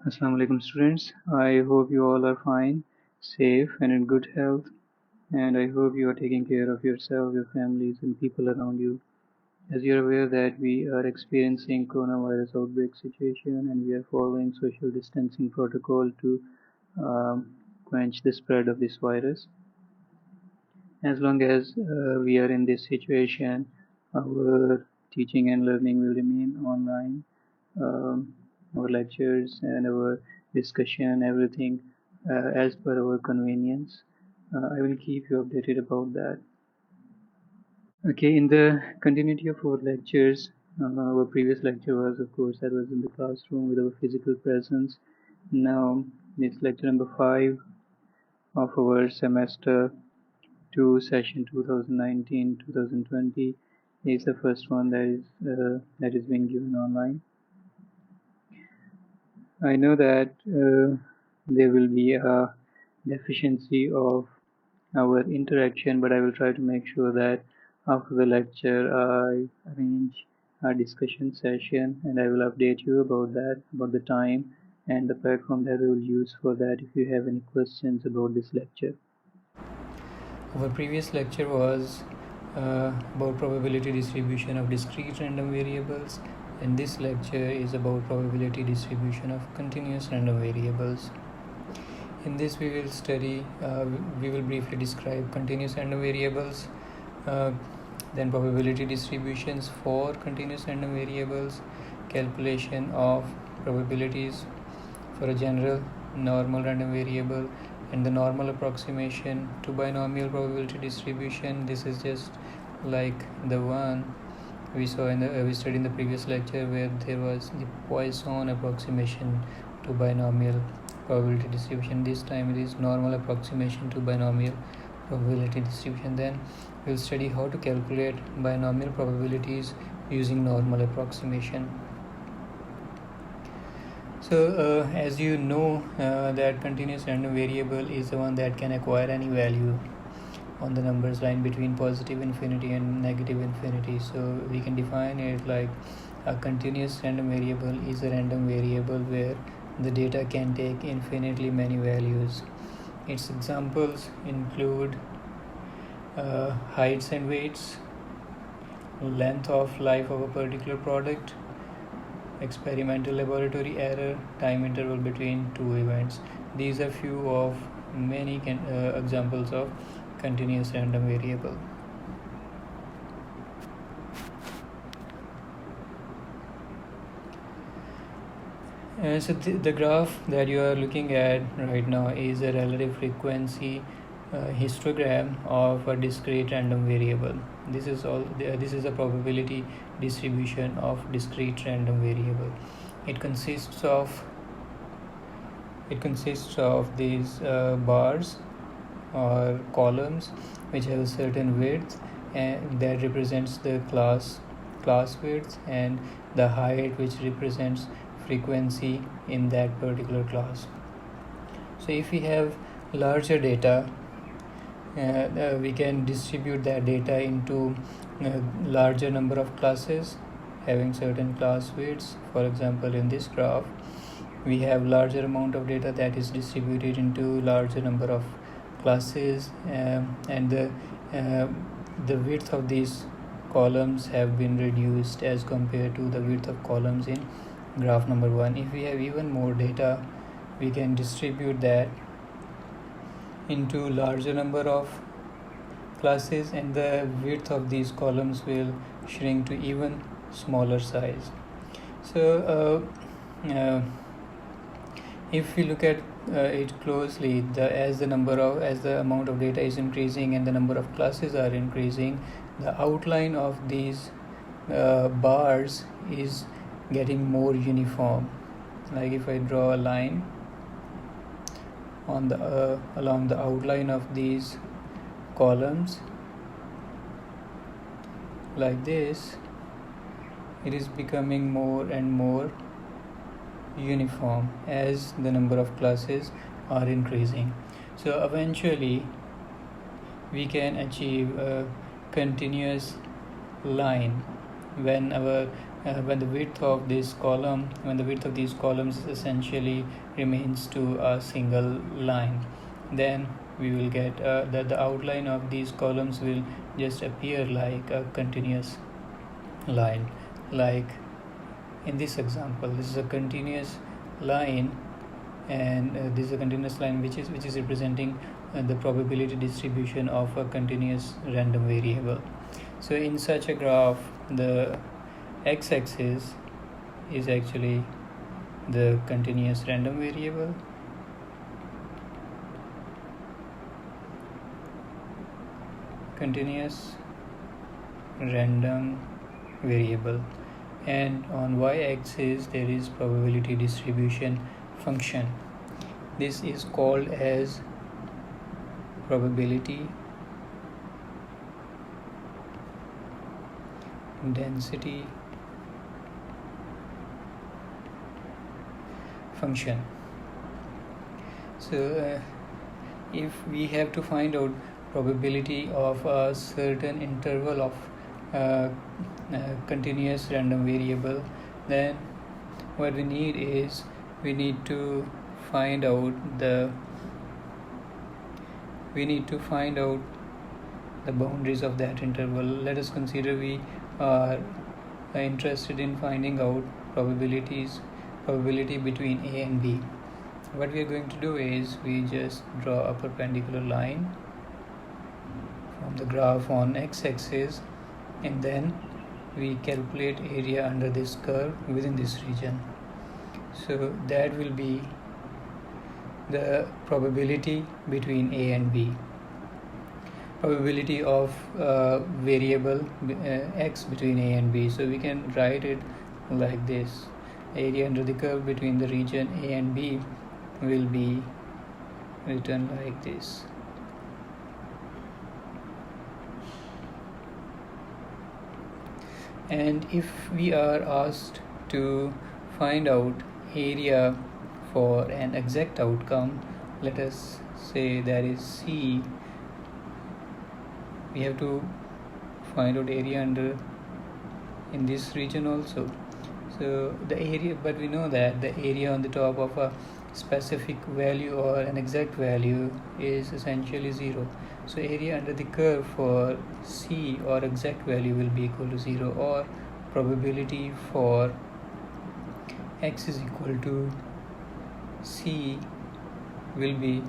Assalamu alaikum students. I hope you all are fine, safe and in good health, and I hope you are taking care of yourself, your families and people around you. As you are aware that we are experiencing coronavirus outbreak situation and we are following social distancing protocol to quench the spread of this virus. As long as we are in this situation, our teaching and learning will remain online. Our lectures and our discussion, everything as per our convenience. I will keep you updated about that. Okay, in the continuity of our lectures, our previous lecture was, of course, that was in the classroom with our physical presence. Now, it's lecture number 5 of our semester 2 session 2019-2020 is the first one that is being given online. I know that there will be a deficiency of our interaction, but I will try to make sure that after the lecture I arrange a discussion session and I will update you about that, about the time and the platform that we will use for that if you have any questions about this lecture. Our previous lecture was about probability distribution of discrete random variables, and this lecture is about probability distribution of continuous random variables. In this we will briefly describe continuous random variables, then probability distributions for continuous random variables, calculation of probabilities for a general normal random variable, and the normal approximation to binomial probability distribution. This is just like the one we studied in the previous lecture, where there was the Poisson approximation to binomial probability distribution. This time it is normal approximation to binomial probability distribution. Then we'll study how to calculate binomial probabilities using normal approximation. So as you know, that continuous random variable is the one that can acquire any value on the numbers line between positive infinity and negative infinity. So we can define it like a continuous random variable is a random variable where the data can take infinitely many values. Its examples include heights and weights, length of life of a particular product, experimental laboratory error, time interval between two events. These are few of many examples of continuous random variable. So the graph that you are looking at right now is a relative frequency histogram of a discrete random variable. This is a probability distribution of discrete random variable. It consists of these bars or columns which have a certain width, and that represents the class width, and the height which represents frequency in that particular class. So if we have larger data, we can distribute that data into a larger number of classes having certain class widths. For example, in this graph we have larger amount of data that is distributed into larger number of classes, and the width of these columns have been reduced as compared to the width of columns in graph number 1. If we have even more data, we can distribute that into larger number of classes, and the width of these columns will shrink to even smaller size. So if we look at it closely, as the amount of data is increasing and the number of classes are increasing, the outline of these bars is getting more uniform. Like if I draw a line on the along the outline of these columns like this, it is becoming more and more uniform as the number of classes are increasing. So eventually we can achieve a continuous line when our when the width of these columns essentially remains to a single line, then we will get that the outline of these columns will just appear like a continuous line. Like in this example, this is a continuous line, and this is a continuous line which is representing the probability distribution of a continuous random variable. So in such a graph, the x-axis is actually the continuous random variable, and on y-axis there is probability distribution function. This is called as probability density function. So if we have to find out probability of a certain interval of continuous random variable, then what we need is we need to find out the boundaries of that interval. Let us consider we are interested in finding out probability between A and B. What we are going to do is we just draw a perpendicular line from the graph on x-axis, and then we calculate area under this curve within this region. So that will be the probability between A and B, probability of variable x between A and B. So we can write it like this: area under the curve between the region A and B will be written like this. And if we are asked to find out area for an exact outcome, let us say that is C, we have to find out area under in this region also. So the area, but we know that the area on the top of a specific value or an exact value is essentially 0. So area under the curve for C or exact value will be equal to 0, or probability for x is equal to C will be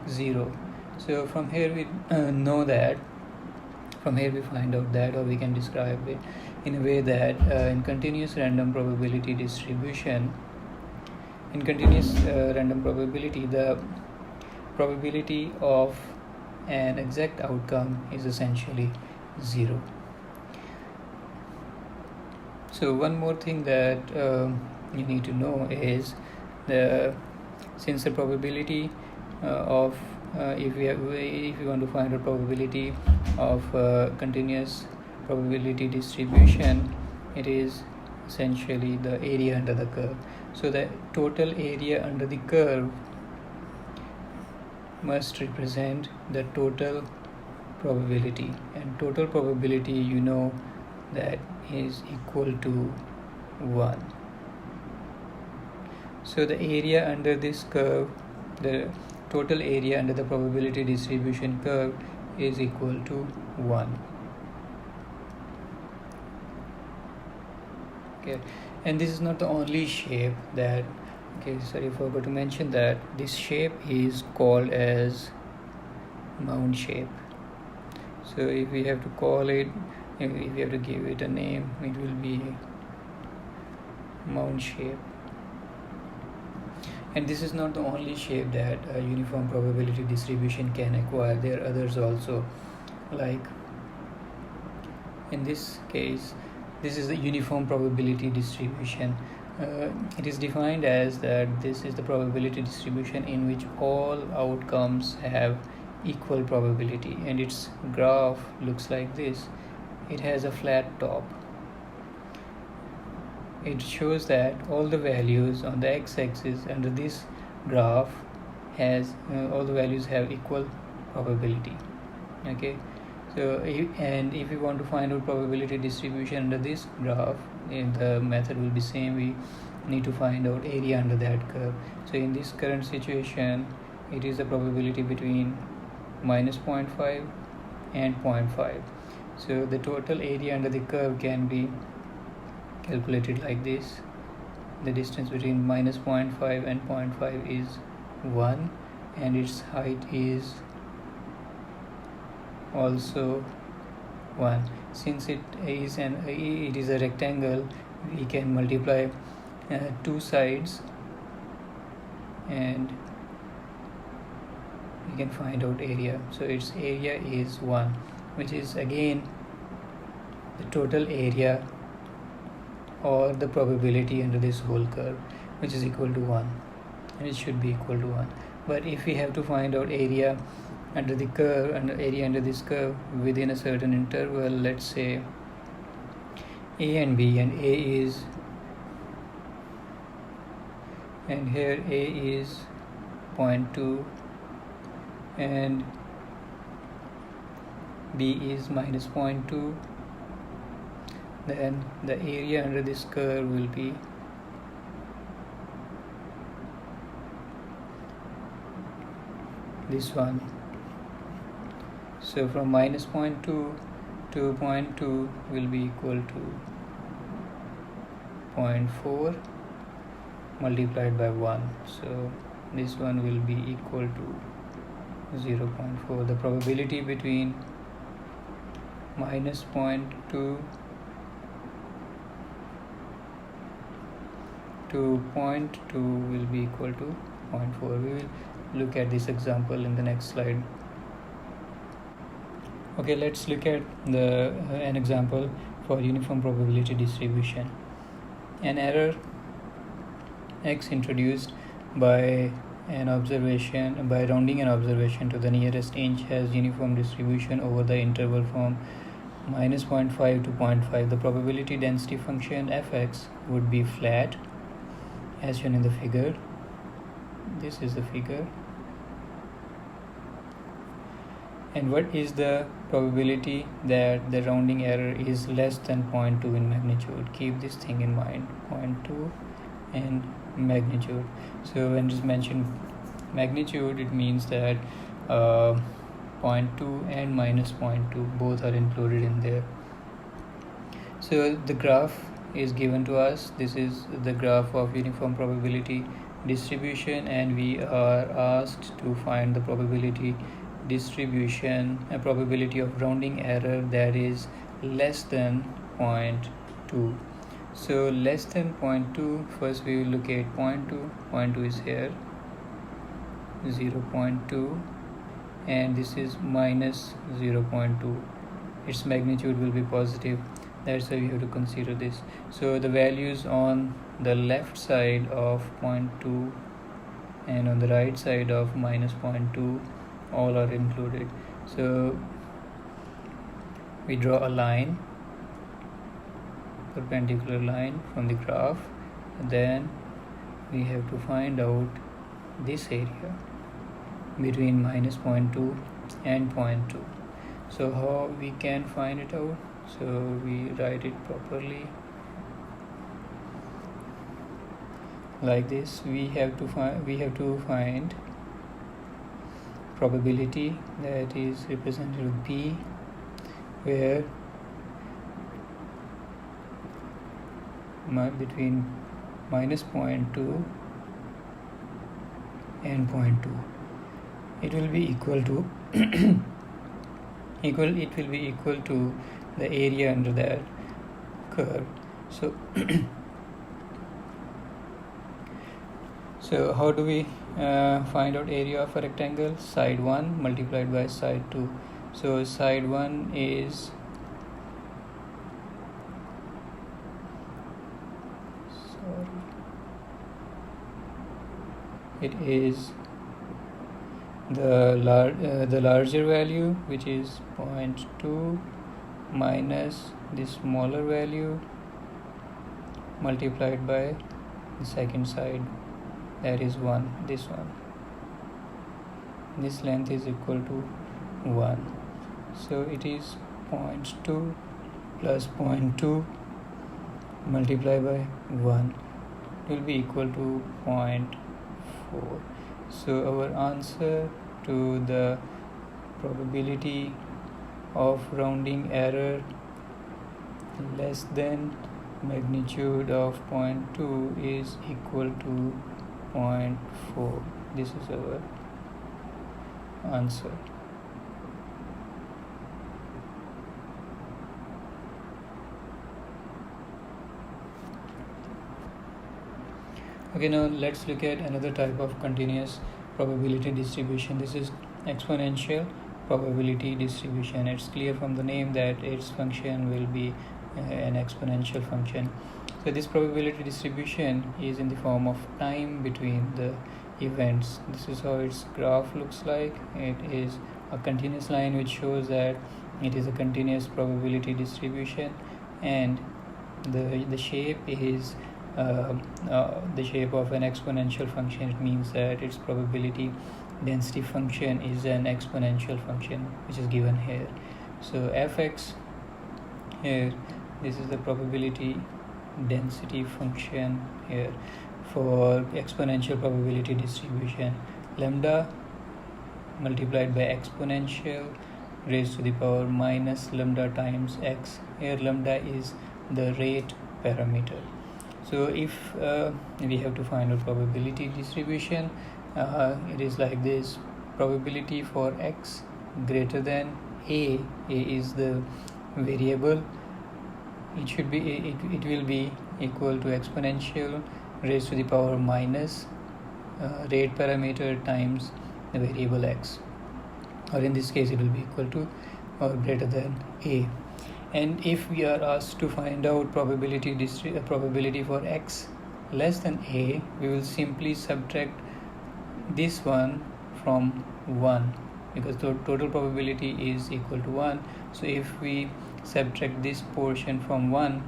0. So from here we know that, from here we find out that, or we can describe it in a way that in continuous random probability distribution, the probability of an exact outcome is essentially 0. So one more thing that you need to know is since the probability of if you want to find a probability of continuous probability distribution, it is essentially the area under the curve. So the total area under the curve must represent the total probability, and total probability, you know, that is equal to 1. So the area under this curve, the total area under the probability distribution curve, is equal to 1. Okay, and this is not the only shape that, okay, sorry, I forgot to mention that this shape is called as mound shape. So if we have to call it, if we have to give it a name, it will be mound shape. And this is not the only shape that a uniform probability distribution can acquire. There are others also. Like in this case, this is the uniform probability distribution. It is defined as that this is the probability distribution in which all outcomes have equal probability, and its graph looks like this. It has a flat top. It shows that all the values on the x-axis under this graph has all the values have equal probability. Okay, So if we want to find out probability distribution under this graph, the method will be same. We need to find out area under that curve. So in this current situation, it is the probability between minus 0.5 and 0.5. So the total area under the curve can be calculated like this. The distance between minus 0.5 and 0.5 is 1, and its height is also 1. Since it is a rectangle, we can multiply two sides and we can find out area. So its area is 1, which is again the total area or the probability under this whole curve, which is equal to 1, and it should be equal to 1. But if we have to find out area under the curve and area under this curve within a certain interval, let's say a and b, and a is, and here a is 0.2 and b is minus 0.2, then the area under this curve will be this one. So from minus 0.2 to 0.2 will be equal to 0.4 multiplied by 1. So this one will be equal to 0.4. The probability between minus 0.2 to 0.2 will be equal to 0.4. We will look at this example in the next slide. Okay, let's look at an example for uniform probability distribution. An error x introduced by rounding an observation to the nearest inch has uniform distribution over the interval from minus 0.5 to 0.5. The probability density function fx would be flat as shown in the figure. This is the figure. And what is the probability that the rounding error is less than 0.2 in magnitude? Keep this thing in mind, 0.2 and magnitude. So when it is mentioned magnitude, it means that 0.2 and minus 0.2 both are included in there. So the graph is given to us. This is the graph of uniform probability distribution, and we are asked to find the probability distribution, a probability of rounding error that is less than 0.2. So less than 0.2, first we will look at 0.2. 0.2 is here, 0.2, and this is minus 0.2. Its magnitude will be positive. That's why we have to consider this. So the values on the left side of 0.2 and on the right side of minus 0.2 all are included. So we draw a line, perpendicular line from the graph, and then we have to find out this area between minus 0.2 and 0.2. So how we can find it out? So we write it properly like this. We have to find probability that is represented with b, where between minus 0.2 and 0.2 it will be equal to it will be equal to the area under that curve. So so how do we find out area of a rectangle? Side 1 multiplied by side 2. So side 1 is the larger value, which is 0.2, minus the smaller value multiplied by the second side, that is 1. This length is equal to 1. So it is 0.2 plus 0.2 multiplied by 1 will be equal to 0.4. So our answer to the probability of rounding error less than magnitude of 0.2 is equal to 0.4. This is our answer. Okay, now let's look at another type of continuous probability distribution. This is exponential probability distribution. It's clear from the name that its function will be an exponential function. So this probability distribution is in the form of time between the events. This is how its graph looks like. It is a continuous line which shows that it is a continuous probability distribution, and the shape is the shape of an exponential function. It means that its probability density function is an exponential function, which is given here. So fx here, this is the probability density function here for exponential probability distribution. Lambda multiplied by exponential raised to the power minus lambda times x. Here lambda is the rate parameter. So if we have to find a probability distribution, it is like this. Probability for x greater than a is the variable. It will be equal to exponential raised to the power minus rate parameter times the variable x, or in this case it will be equal to or greater than a. And if we are asked to find out probability for x less than a, we will simply subtract this one from 1, because the total probability is equal to 1. So if we subtract this portion from 1,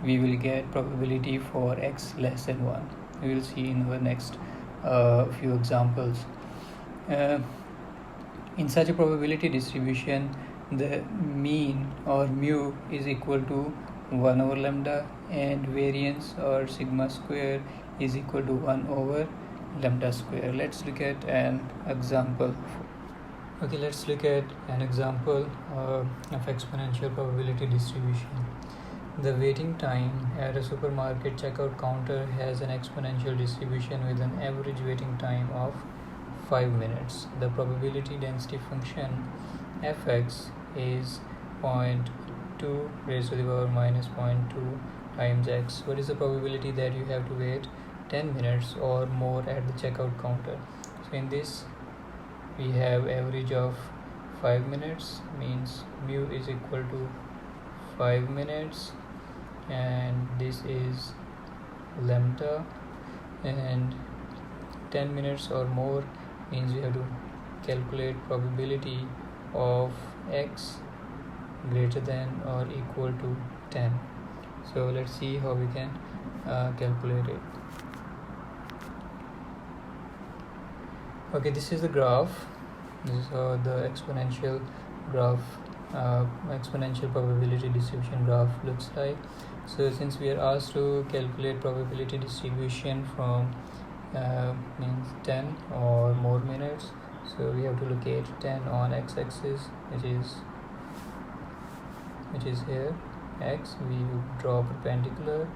we will get probability for x less than 1. We will see in our next few examples. In such a probability distribution, the mean or mu is equal to 1 over lambda, and variance or sigma square is equal to 1 over lambda square. Let's look at an example. Okay, let's look at an example of exponential probability distribution. The waiting time at a supermarket checkout counter has an exponential distribution with an average waiting time of 5 minutes. The probability density function fx is 0.2 raised to the power minus 0.2 times x. What is the probability that you have to wait 10 minutes or more at the checkout counter? So in this we have average of 5 minutes, means mu is equal to 5 minutes, and this is lambda, and 10 minutes or more means we have to calculate probability of x greater than or equal to 10. So let's see how we can calculate it. Okay, this is the graph. This is how the exponential probability distribution graph looks like. So since we are asked to calculate probability distribution from means 10 or more minutes, so we have to locate 10 on x-axis, which is here x. We draw perpendicular,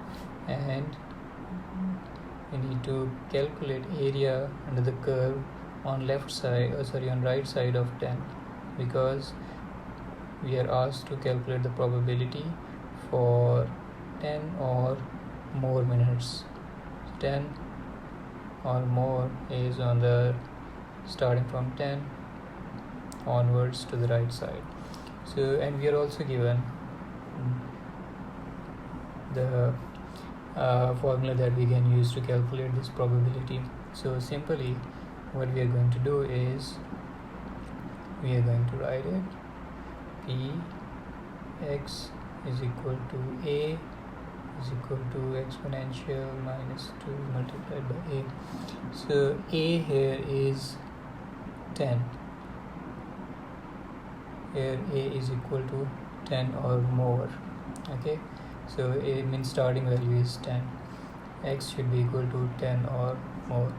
and we need to calculate area under the curve on right side of 10, because we are asked to calculate the probability for 10 or more minutes. 10 or more is on the starting from 10 onwards to the right side. So, and we are also given the formula that we can use to calculate this probability. So simply what we are going to do is we are going to write it p x is equal to a is equal to exponential minus 2 multiplied by a. So a here is 10, here a is equal to 10 or more. Okay, so a means starting value is 10, x should be equal to 10 or more.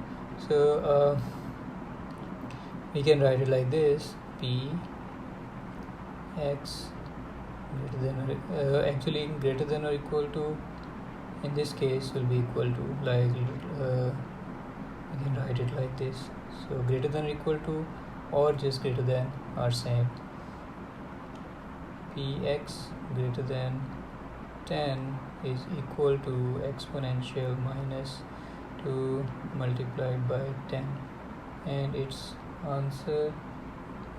So we can write it like this: p x greater than or actually greater than or equal to, in this case will be equal to, like we can write it like this. So greater than or equal to or just greater than are same. Px greater than 10 is equal to exponential minus 2 multiplied by 10, and its answer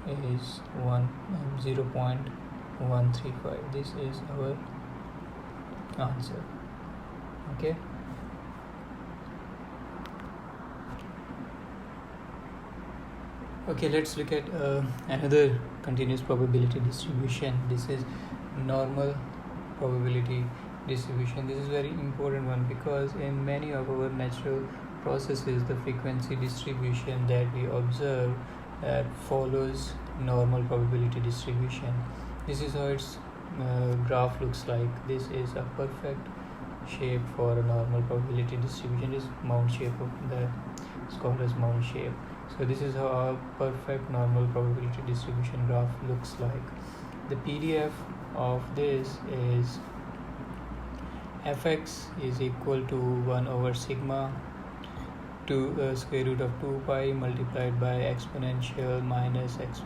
is 0.135. This is our answer. Okay, let's look at another continuous probability distribution. This is normal probability distribution. This is very important one because in many of our natural processes, the frequency distribution that we observe that follows normal probability distribution. This is how its graph looks like. This is a perfect shape for a normal probability distribution. Is mount shape of the scholar's mount shape. So this is how a perfect normal probability distribution graph looks like. The PDF of this is fx is equal to 1 over sigma to square root of 2 pi multiplied by exponential minus x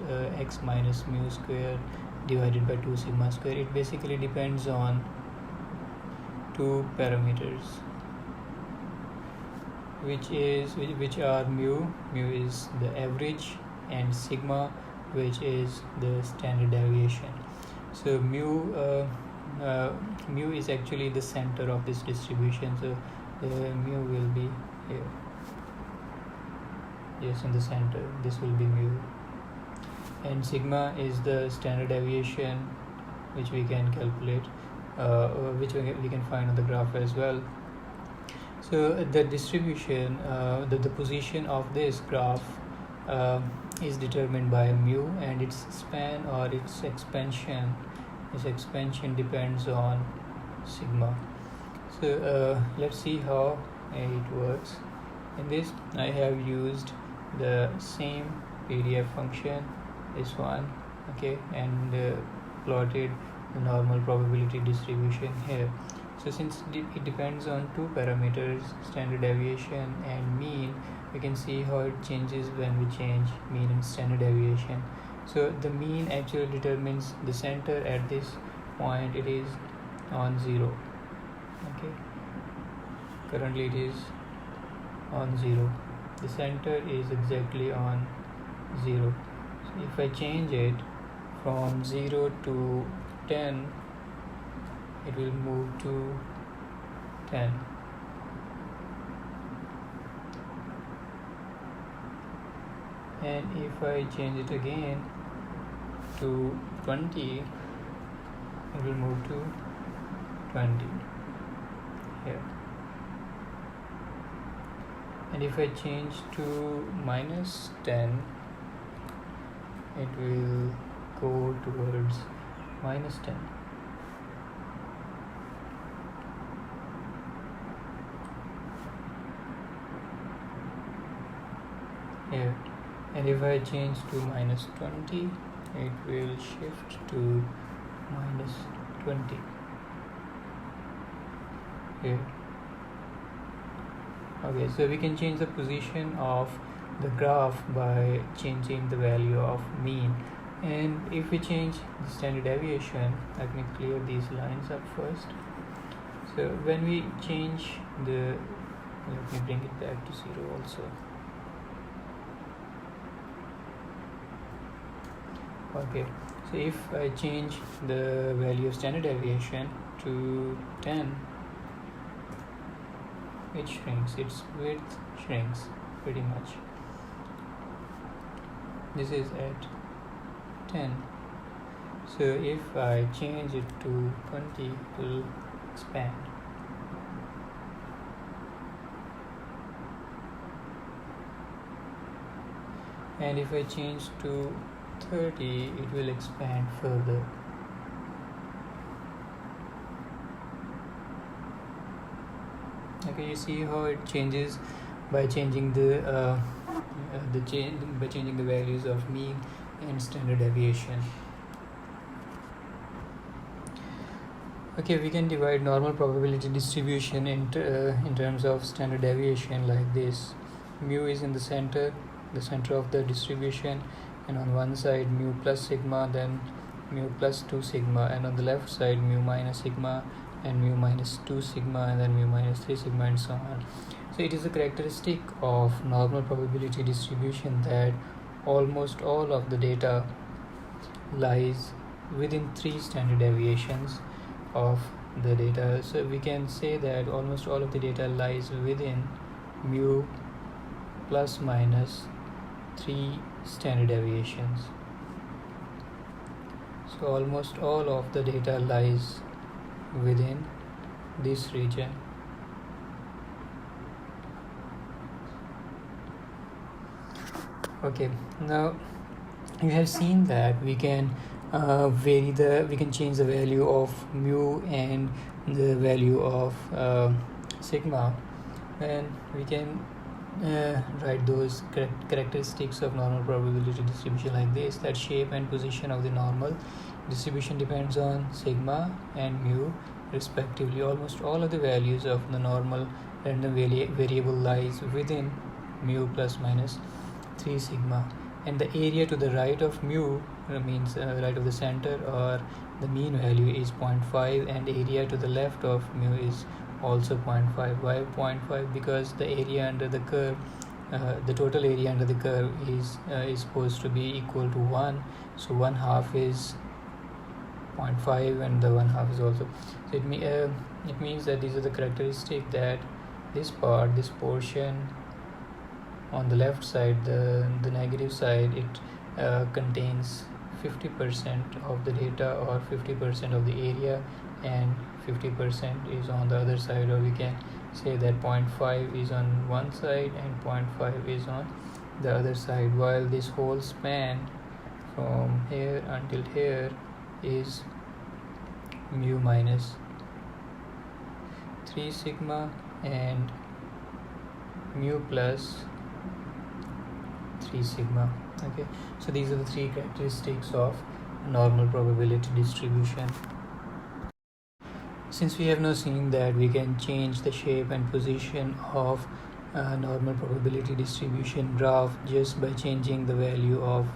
minus mu square divided by 2 sigma square. It basically depends on two parameters, which are mu is the average, and sigma, which is the standard deviation. So mu is actually the center of this distribution, so the mu will be here, yes, in the center. This will be mu, and sigma is the standard deviation, which we can calculate, which we can find on the graph as well. So the distribution, the position of this graph is determined by mu, and its span or its expansion depends on sigma. So let's see how it works. In this, I have used the same PDF function, this one, okay, and plotted the normal probability distribution here. So since it depends on two parameters, standard deviation and mean, we can see how it changes when we change mean and standard deviation. So the mean actually determines the center. At this point it is on 0. Okay, currently it is on 0. The center is exactly on 0. So if I change it from 0 to 10, it will move to 10. And if I change it again to 20, it will move to 20 here. And if I change to minus 10, it will go towards minus 10. Here. And if I change to minus 20, it will shift to minus 20 here. Okay, so we can change the position of the graph by changing the value of mean. And if we change the standard deviation, let me clear these lines up first. So when we change the, let me bring it back to 0 also. Okay, so if I change the value of standard deviation to 10, it shrinks, its width shrinks pretty much. This is at 10. So if I change it to 20, it will expand. And if I change to 30, it will expand further. Okay, you see how it changes by changing by changing the values of mean and standard deviation. Okay, we can divide normal probability distribution in terms of standard deviation like this. Mu is in the center of the distribution, and on one side mu plus sigma, then mu plus 2 sigma, and on the left side mu minus sigma and mu minus 2 sigma, and then mu minus 3 sigma, and so on. So it is a characteristic of normal probability distribution that almost all of the data lies within 3 standard deviations of the data. So we can say that almost all of the data lies within mu plus minus 3 standard deviations. So almost all of the data lies within this region. Okay, now you have seen that we can we can change the value of mu and the value of sigma, and we can write those characteristics of normal probability distribution like this: that shape and position of the normal distribution depends on sigma and mu respectively. Almost all of the values of the normal random variable lies within mu plus minus 3 sigma, and the area to the right of mu means right of the center or the mean value is 0.5, and area to the left of mu is also 0.5. Why 0.5? Because the area under the curve, the total area under the curve is supposed to be equal to 1, so 1/2 is 0.5 and the 1/2 is also, so it means that these are the characteristic that this portion on the left side, the negative side, it contains 50% of the data or 50% of the area, and 50% is on the other side, or we can say that 0.5 is on one side and 0.5 is on the other side, while this whole span from here until here is mu minus 3 sigma and mu plus 3 sigma. Okay, so these are the 3 characteristics of normal probability distribution. Since we have now seen that we can change the shape and position of normal probability distribution graph just by changing the value of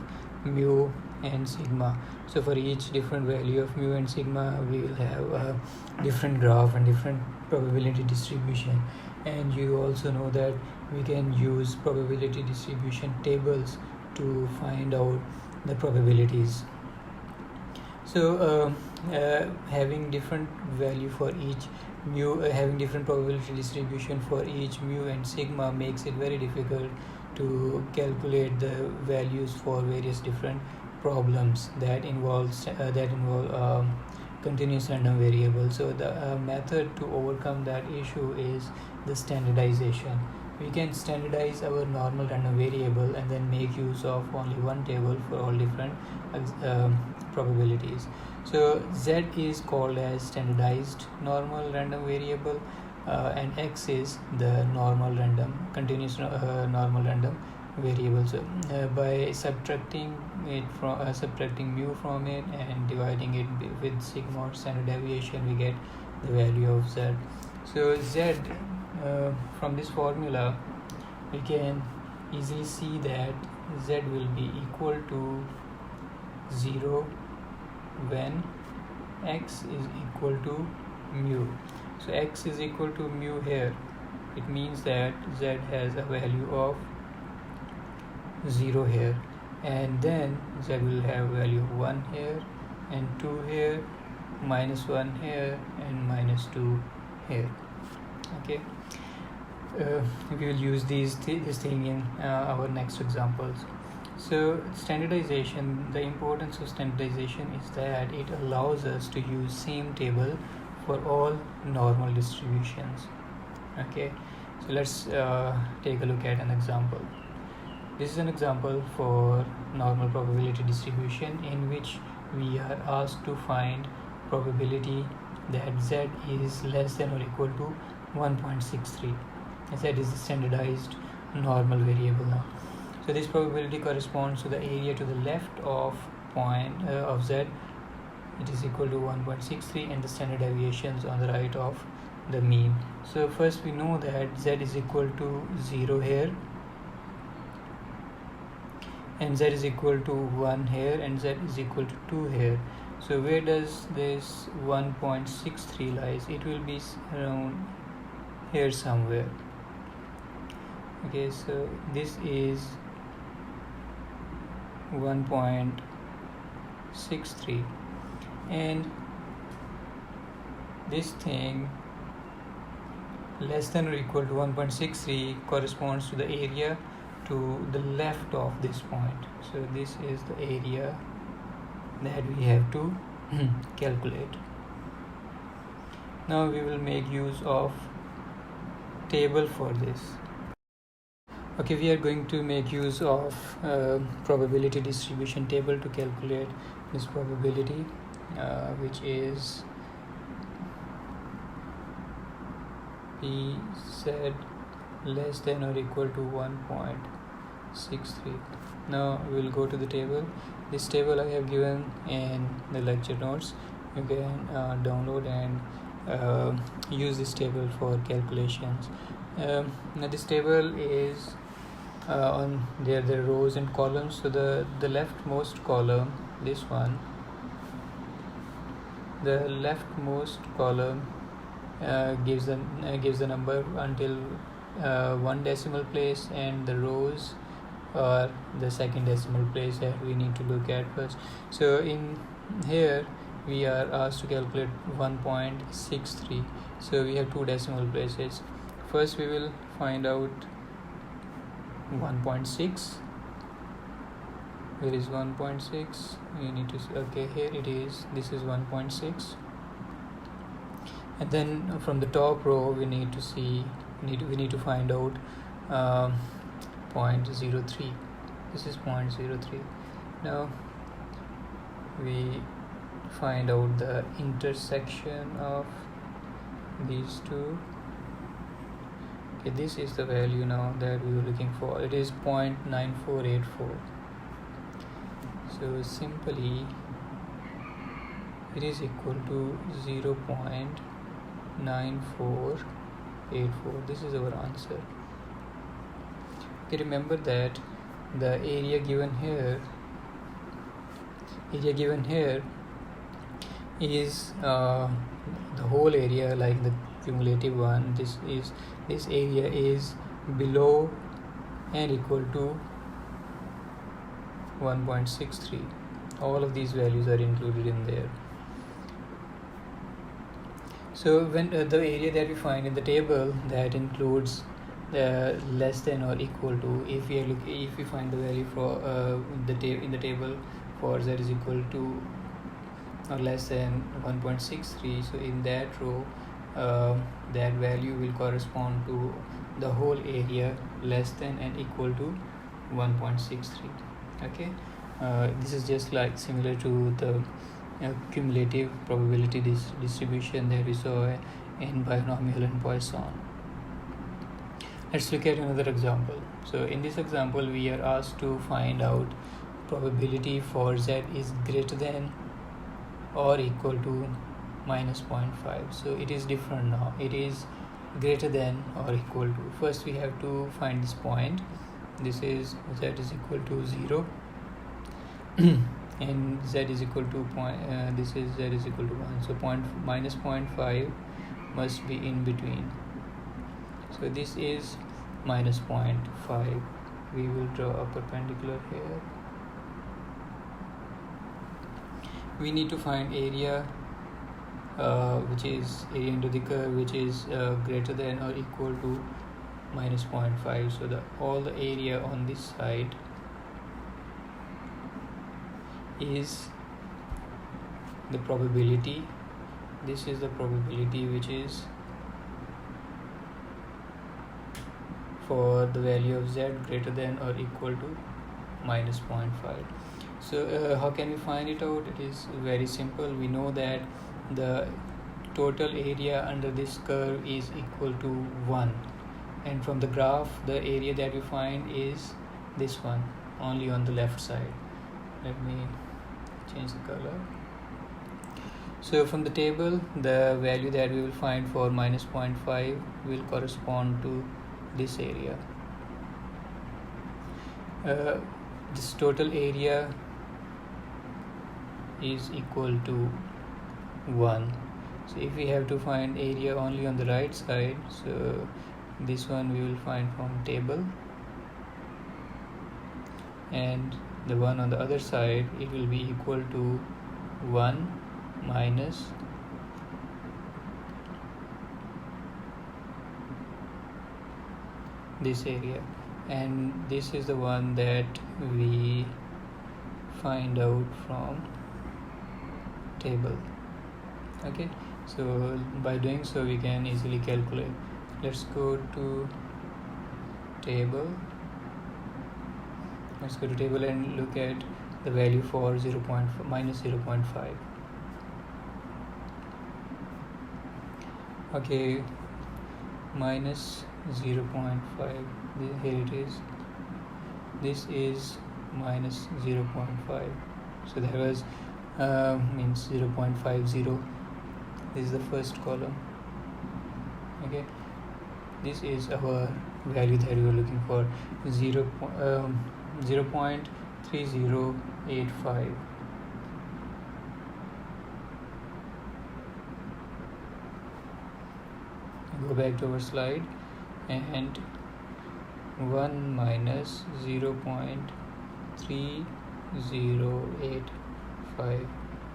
mu and sigma, so for each different value of mu and sigma we will have a different graph and different probability distribution. And you also know that we can use probability distribution tables to find out the probabilities. So having different value for each mu, having different probability distribution for each mu and sigma makes it very difficult to calculate the values for various different problems that involve continuous random variable. So the method to overcome that issue is the standardization. We can standardize our normal random variable and then make use of only one table for all different probabilities. So Z is called as standardized normal random variable, and X is the normal random continuous normal random variable. So by subtracting mu from it and dividing it with sigma or standard deviation, we get the value of Z. So Z, from this formula we can easily see that Z will be equal to 0 when X is equal to mu. So X is equal to mu here, it means that Z has a value of 0 here, and then Z will have value 1 here and 2 here, minus 1 here and minus 2 here. Okay, we will use this thing in our next examples. So standardization, the importance of standardization is that it allows us to use same table for all normal distributions. Okay, so let's take a look at an example. This is an example for normal probability distribution in which we are asked to find probability that z is less than or equal to 1.63. Z is the standardized normal variable now. So this probability corresponds to the area to the left of of z. It is equal to 1.63 and the standard deviations on the right of the mean. So first we know that z is equal to 0 here, and z is equal to 1 here, and z is equal to 2 here. So where does this 1.63 lies? It will be around here somewhere. Okay, so this is 1.63, and this thing less than or equal to 1.63 corresponds to the area to the left of this point. So this is the area that we have to calculate. Now we will make use of table for this. Okay, we are going to make use of probability distribution table to calculate this probability, which is Pz less than or equal to 1.63. Now we will go to the table. This table I have given in the lecture notes. You can download and use this table for calculations. Now this table is on there the rows and columns. So the leftmost column, this one, the leftmost column gives the number until one decimal place, and the rows are the second decimal place that we need to look at first. So in here we are asked to calculate 1.63. So we have two decimal places. First we will find out 1.6. Where is 1.6? You need to see. Okay, here it is. This is 1.6. And then from the top row we need to see we need to find out 0.03. This is 0.03. Now we find out the intersection of these two. Okay, this is the value now that we were looking for. It is 0.9484. So simply it is equal to 0.9484. This is our answer. Okay, remember that the area given here is the whole area, like the cumulative one. This area is below and equal to 1.63. All of these values are included in there. So when the area that we find in the table, that includes less than or equal to, if we find the value for in the table for z is equal to or less than 1.63, so in that row that value will correspond to the whole area less than and equal to 1.63. Okay, this is just like similar to the cumulative probability distribution that we saw in binomial and Poisson. Let's look at another example. So in this example we are asked to find out probability for z is greater than or equal to minus 0.5. So it is different now. It is greater than or equal to. First we have to find this point. This is z is equal to 0 and z is equal to this is z is equal to 1. So minus 0.5 must be in between. So this is minus 0.5. We will draw a perpendicular here. We need to find area which is area into the curve, which is greater than or equal to minus 0.5. So all the area on this side is the probability. This is the probability which is for the value of z greater than or equal to minus 0.5. So how can we find it out? It is very simple. We know that the total area under this curve is equal to 1, and from the graph the area that we find is this one, only on the left side. Let me change the color. So from the table, the value that we will find for minus 0.5 will correspond to this area. This total area is equal to 1. So if we have to find area only on the right side, so this one we will find from table, and the one on the other side, it will be equal to 1 minus this area, and this is the one that we find out from table. Okay, so by doing so we can easily calculate. Let's go to table. Let's go to table and look at the value for minus 0.5. Okay, minus 0.5, here it is. This is minus 0.5, so there was means 0.50. This is the first column. Okay, this is our value that we were looking for, 0.3085. Go back to our slide, and 1 minus 0.3085,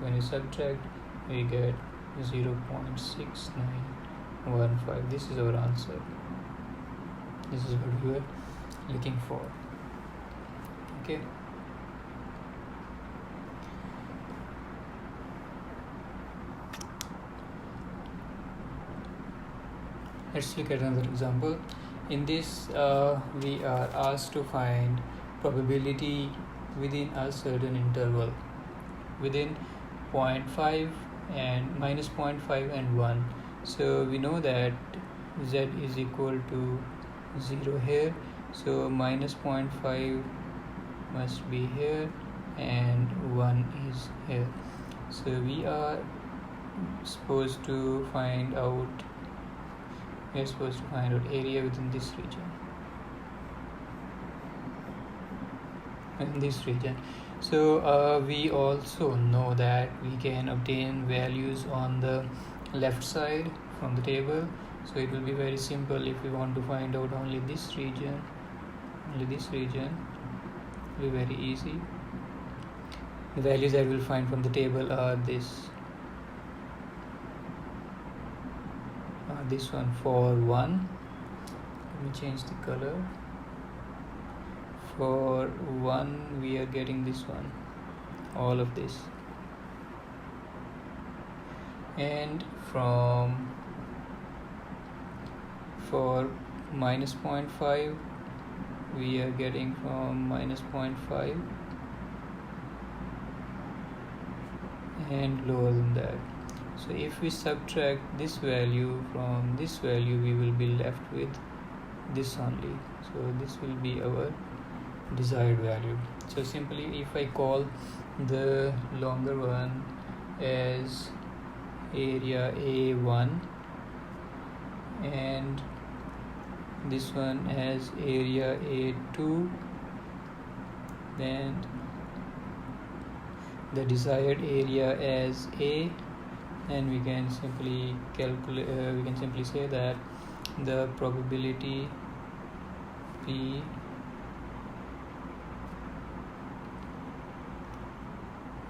when you subtract we get 0.6915. This is our answer. This is what we were looking for. Okay, let's look at another example. In this we are asked to find probability within a certain interval, within 0.5 and minus 0.5 and 1. So we know that z is equal to 0 here, so minus 0.5 must be here and 1 is here. So we are supposed to find out area within this region. So we also know that we can obtain values on the left side from the table. So it will be very simple. If we want to find out only this region, it will be very easy. The values that we'll find from the table are this one. For 1, let me change the color. For 1 we are getting this one, all of this, and for minus 0.5 we are getting from minus 0.5 and lower than that. So if we subtract this value from this value, we will be left with this only. So this will be our desired value. So simply, if I call the longer one as area A1 and this one as area A2, then the desired area as A, and we can simply calculate, we can simply say that the probability P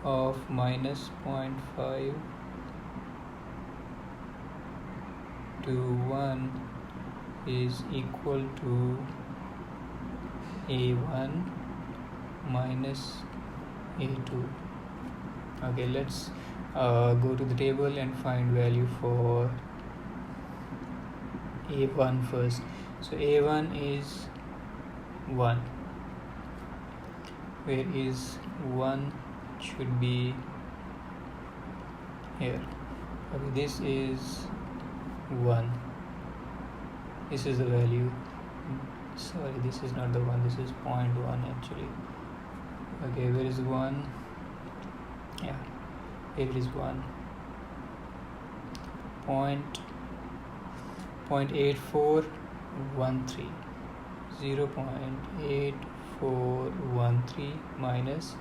of minus 0.5 to 1 is equal to A1 minus A2. Okay, let's go to the table and find value for A1 first. So a1 is 1, where is 1 should be here. Okay, this is 1, this is the value. Sorry, this is not the one, this is 0.1 actually. Okay, where is 1? Yeah, here it is 1. 0.8413, 0.8413 minus,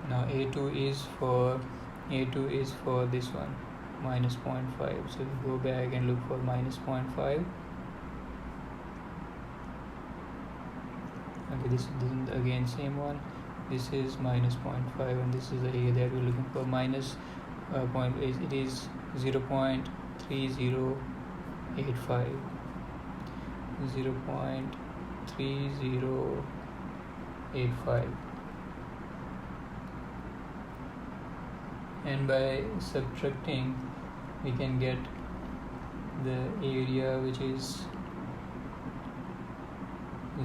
now a2 is for this one, minus 0.5. So we go back and look for minus 0.5. Okay, this is again same one, this is minus 0.5, and this is the area that we're looking for, minus it is 0.3085, 0.3085, and by subtracting we can get the area, which is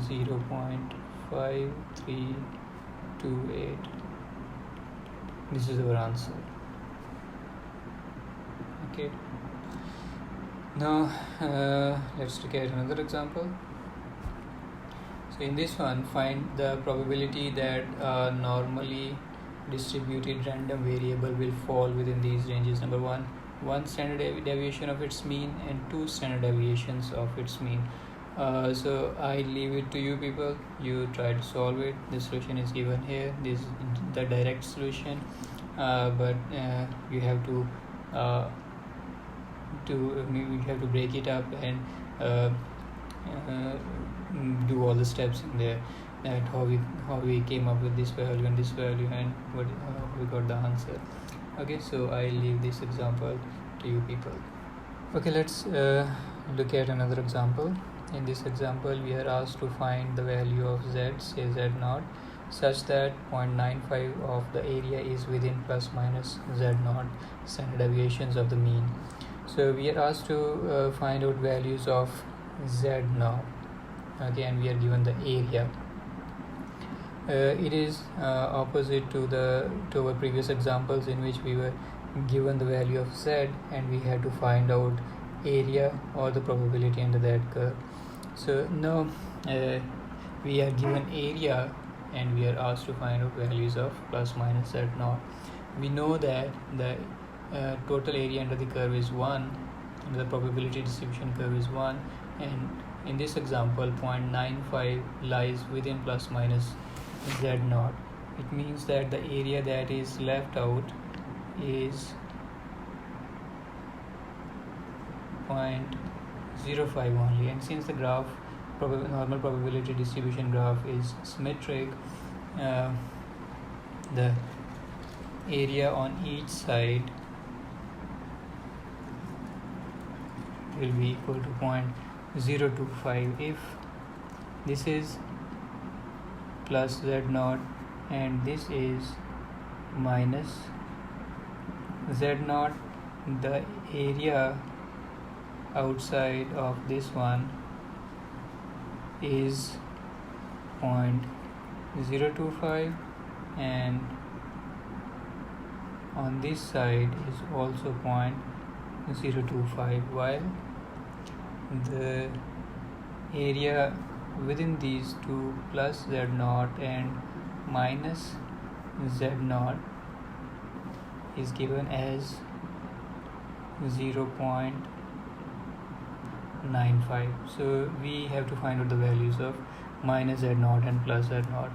0.5328. This is our answer. Okay, now let's look at another example. So in this one, find the probability that a normally distributed random variable will fall within these ranges. Number one standard deviation of its mean, and 2 standard deviations of its mean. So I leave it to you people, you try to solve it. The solution is given here, this is the direct solution, but you have to break it up and do all the steps in there, that how we came up with this value and this value, and what we got the answer. Okay, so I leave this example to you people. Okay, let's look at another example. In this example, we are asked to find the value of z, say z0, such that 0.95 of the area is within plus minus z0 standard deviations of the mean. So we are asked to find out values of z0. Again, we are given the area. It is opposite to our previous examples, in which we were given the value of z and we had to find out area or the probability under that curve. So now we are given area and we are asked to find out values of plus minus z0. We know that the total area under the curve is 1, and the probability distribution curve is 1, and in this example 0.95 lies within plus minus z0. It means that the area that is left out is 0.05 only, and since the graph normal probability distribution graph is symmetric, the area on each side will be equal to 0.025 if this is plus z0 and this is minus z0. The area outside of this one is 0.025, and on this side is also 0.025, while the area within these two, plus z0 and minus z0, is given as 0.95. So we have to find out the values of minus z0 and plus z0.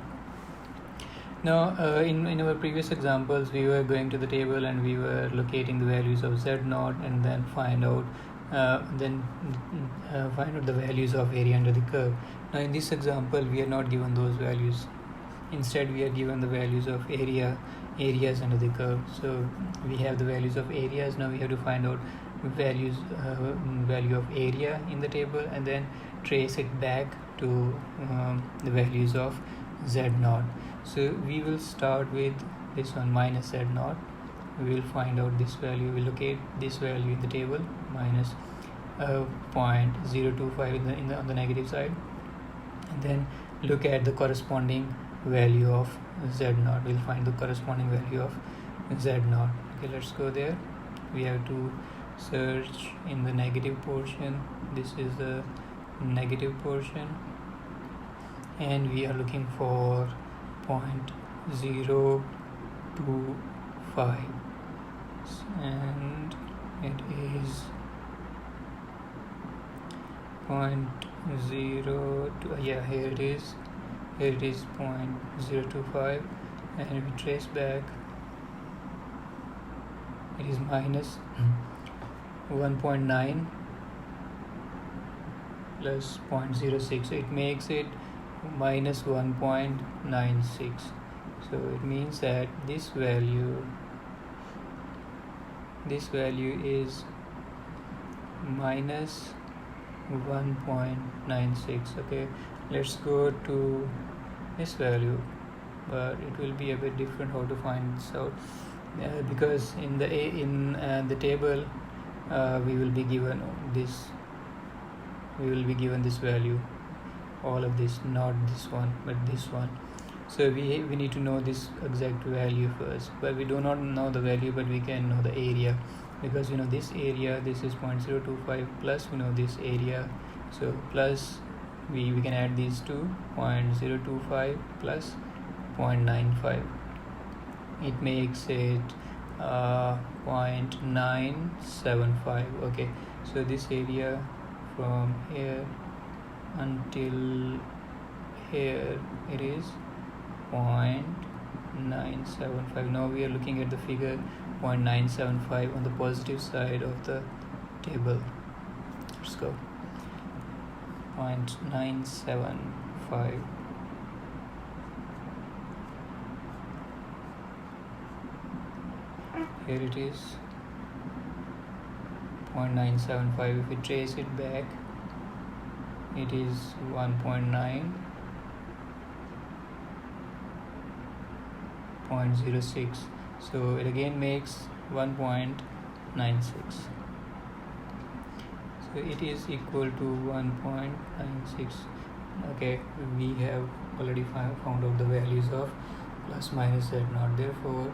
Now in our previous examples, we were going to the table and we were locating the values of z0 and then find out the values of area under the curve. Now in this example, we are not given those values. Instead, we are given the values of areas under the curve. So we have the values of areas. Now we have to find out value of area in the table and then trace it back to the values of z0. So we will start with this one, minus z0. We will find out this value. We locate this value in the table, minus 0.025 on the negative side, and then look at the corresponding value of z0. We'll find the corresponding value of z0. Okay, let's go there. We have to search in the negative portion. This is the negative portion, and we are looking for 0.025, and it is 0.02. Yeah, here it is 0.025, and if we trace back, it is minus 1.9 plus 0.06, so it makes it minus 1.96. so it means that this value is minus 1.96. okay, let's go to this value, but it will be a bit different how to find this out, because in the table we will be given this value, all of this, not this one but this one. So we need to know this exact value first, but we do not know the value, but we can know the area, because we know this area, this is 0.025, plus we know this area, so plus we can add these two, 0.025 plus 0.95, it makes it 0.975. okay, so this area from here until here, it is 0.975. now we are looking at the figure 0.975 on the positive side of the table. Let's go. 0.975. here it is 0.975. if we trace it back, it is 1.9.06, so it again makes 1.96, so it is equal to 1.96. okay, we have already found out the values of plus minus z0. therefore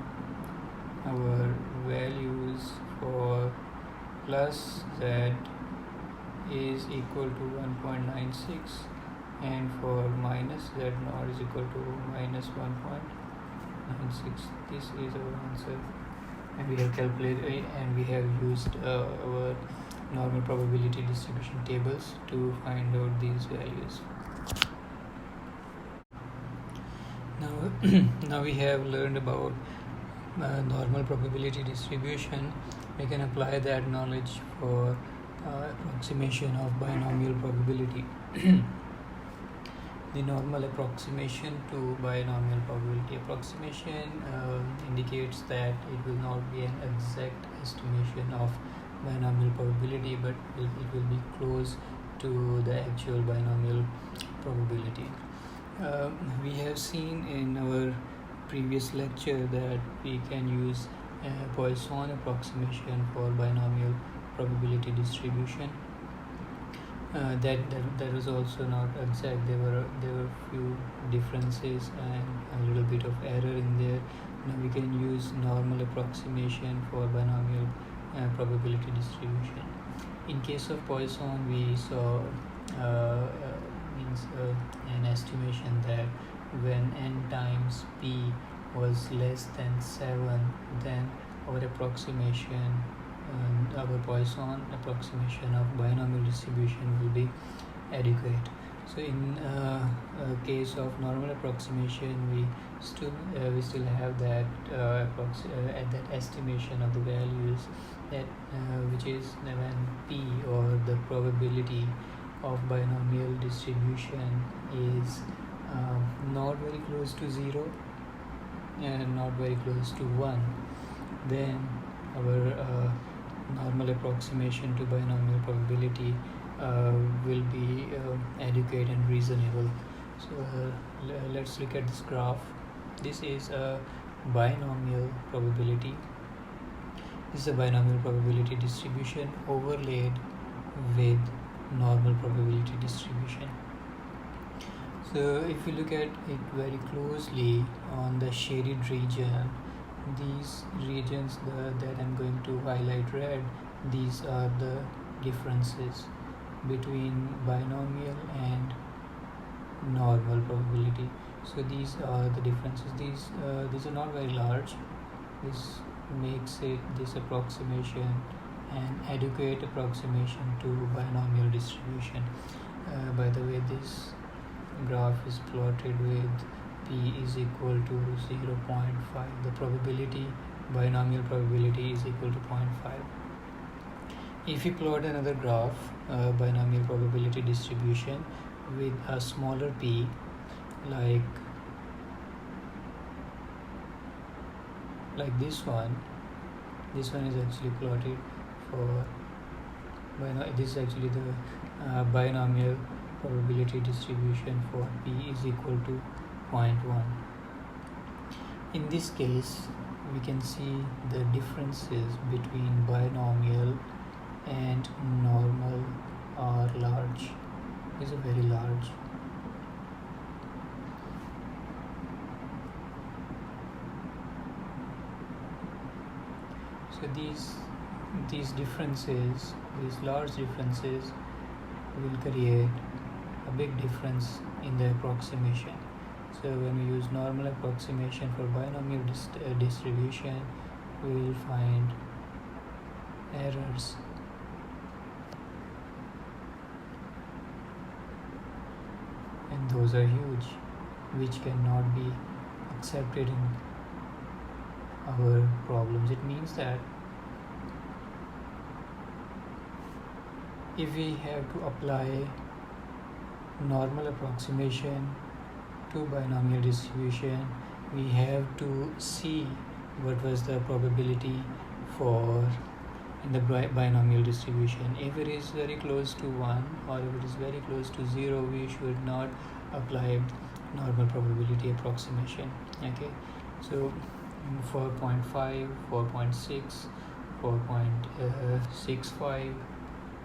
our values for plus z is equal to 1.96, and for minus z0 is equal to minus 1.96. this is our answer, and we have calculated and we have used our normal probability distribution tables to find out these values. Now we have learned about normal probability distribution. We can apply that knowledge for approximation of binomial probability. The normal approximation to binomial probability. Approximation indicates that it will not be an exact estimation of binomial probability, but it will be close to the actual binomial probability. We have seen in our previous lecture that we can use Poisson approximation for binomial probability distribution. That was also not exact. There were few differences and a little bit of error in there. Now we can use normal approximation for binomial probability distribution. In case of Poisson, we saw an estimation that when n times p was less than 7, then our approximation, our Poisson approximation of binomial distribution will be adequate. So in case of normal approximation, we still have that that estimation of the values, that which is when p, or the probability of binomial distribution, is not very close to 0 and not very close to 1, then our normal approximation to binomial probability will be adequate and reasonable. So let's look at this graph. This is a binomial probability. This is a binomial probability distribution overlaid with normal probability distribution. So if you look at it very closely on the shaded region, these regions that I'm going to highlight red, these are the differences between binomial and normal probability. So these are the differences. These are not very large. This makes it this approximation an adequate approximation to binomial distribution. By the way, this graph is plotted with p is equal to 0.5. The probability, binomial probability, is equal to 0.5. If you plot another graph, binomial probability distribution, with a smaller p, like this one is actually plotted for this is actually the binomial probability distribution for p is equal to 0.1. In this case, we can see the differences between binomial and normal are large. These are very large. So these differences, these large differences, will create a big difference in the approximation. So when we use normal approximation for binomial distribution, we will find errors. And those are huge, which cannot be accepted in our problems. It means that if we have to apply normal approximation to binomial distribution, we have to see what was the probability for in the binomial distribution. If it is very close to 1 or if it is very close to 0, we should not apply normal probability approximation. Okay, so for 0.5, 4.6, 4.65,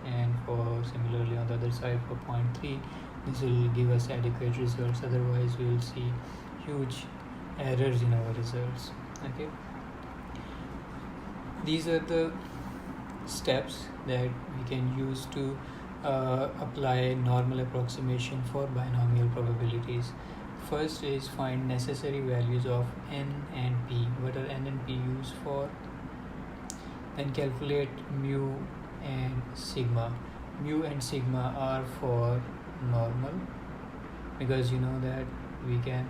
and for similarly on the other side for 0.3, this will give us adequate results. Otherwise we will see huge errors in our results. Okay, these are the steps that we can use to apply normal approximation for binomial probabilities. First is find necessary values of n and p. What are n and p used for? Then calculate mu and sigma. Mu and sigma are for normal, because you know that we can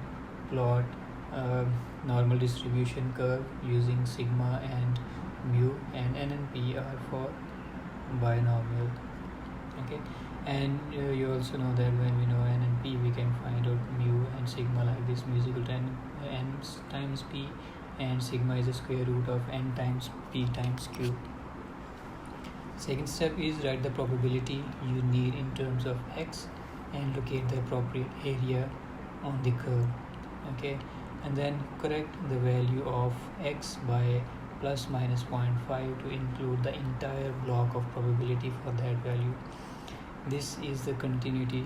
plot a normal distribution curve using sigma and mu, and n and p are for binomial. Okay, and you also know that when we know n and p, we can find out mu and sigma like this: mu is equal to n times p, and sigma is the square root of n times p times q. Second step is write the probability you need in terms of x and locate the appropriate area on the curve. Okay, and then correct the value of x by plus minus 0.5 to include the entire block of probability for that value. This is the continuity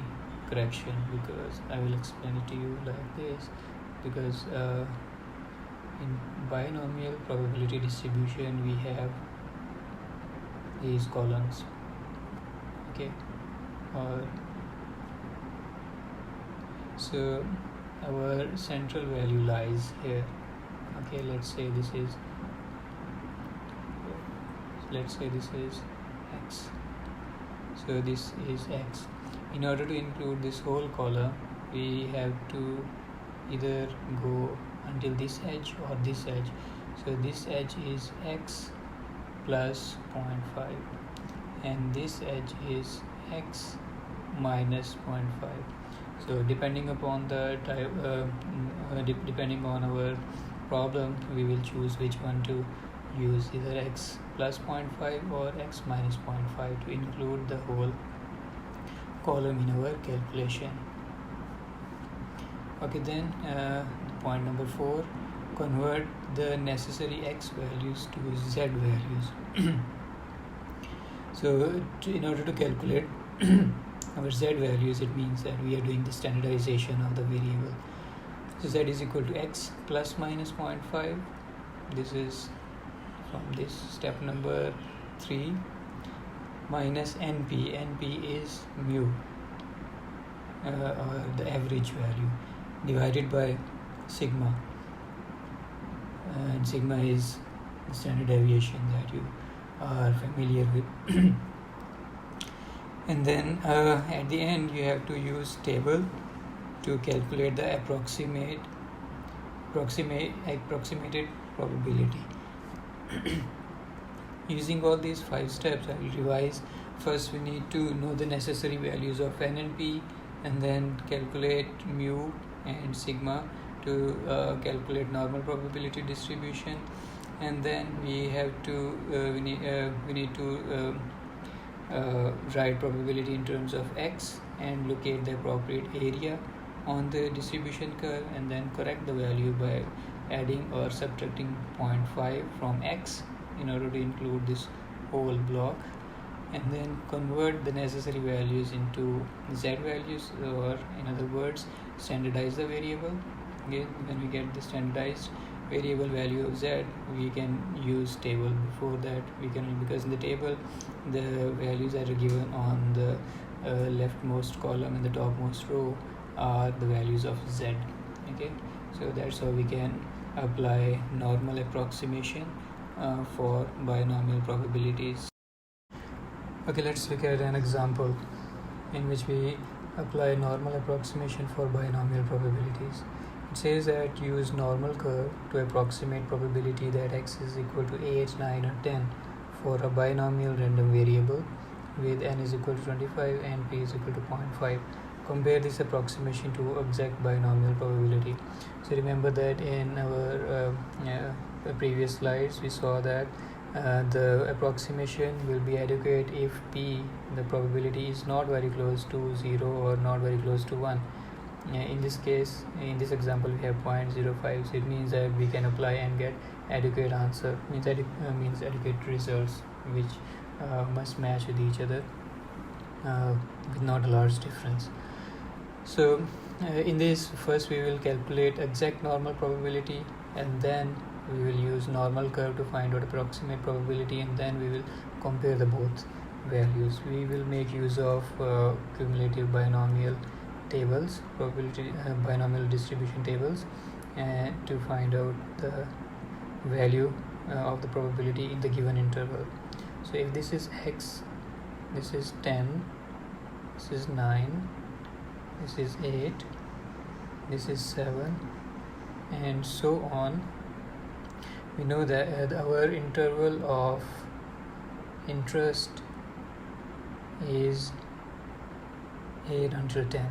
correction, because I will explain it to you like this, because in binomial probability distribution we have these columns. Okay, so our central value lies here. Okay, let's say this is x. So this is x. In order to include this whole column, we have to either go until this edge or this edge. So this edge is x plus 0.5, and this edge is x minus 0.5. So depending upon the type, depending on our problem, we will choose which one to use, either x plus 0.5 or x minus 0.5 to include the whole column in our calculation. Okay, then point number 4, convert the necessary x values to z values. So in order to calculate our z values, it means that we are doing the standardization of the variable. So z is equal to x plus minus 0.5. This is from this step number 3, minus np. Np is mu, or the average value, divided by sigma, and sigma is the standard deviation that you are familiar with. And then at the end you have to use table to calculate the approximated probability. Using all these 5 steps, I will revise. First we need to know the necessary values of n and p, and then calculate mu and sigma to calculate normal probability distribution, and then we have to we need to write probability in terms of x and locate the appropriate area on the distribution curve, and then correct the value by adding or subtracting 0.5 from x in order to include this whole block, and then convert the necessary values into z values, or in other words standardize the variable. Okay, when we get the standardized variable value of z, we can use table. Before that we can, because in the table the values that are given on the leftmost column and the topmost row are the values of z. Okay, so that's how we can apply normal approximation for binomial probabilities. Okay, let's look at an example in which we apply normal approximation for binomial probabilities. It says that use normal curve to approximate probability that x is equal to 8, 9 or 10 for a binomial random variable with n is equal to 25 and p is equal to 0.5. Compare this approximation to exact binomial probability. So remember that in our previous slides we saw that the approximation will be adequate if p, the probability, is not very close to 0 or not very close to 1. In this case, in this example, we have 0.05, so it means that we can apply and get adequate answer, means adequate results, which must match with each other with not a large difference. So in this, first we will calculate exact normal probability, and then we will use normal curve to find out approximate probability, and then we will compare the both values. We will make use of cumulative binomial tables, probability binomial distribution tables, to find out the value of the probability in the given interval. So if this is x, this is 10, this is 9, this is 8, this is 7, and so on. We know that our interval of interest is 8 until 10.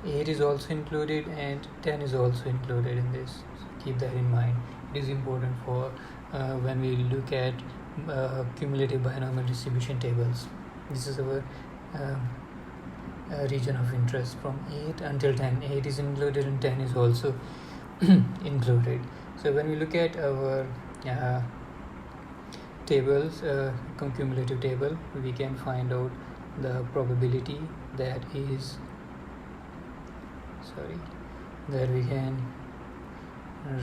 8 is also included and 10 is also included in this, so keep that in mind. It is important for when we look at cumulative binomial distribution tables. This is our region of interest from 8 until 10. 8 is included and 10 is also included. So when we look at our tables, cumulative table, we can find out the probability that is that we can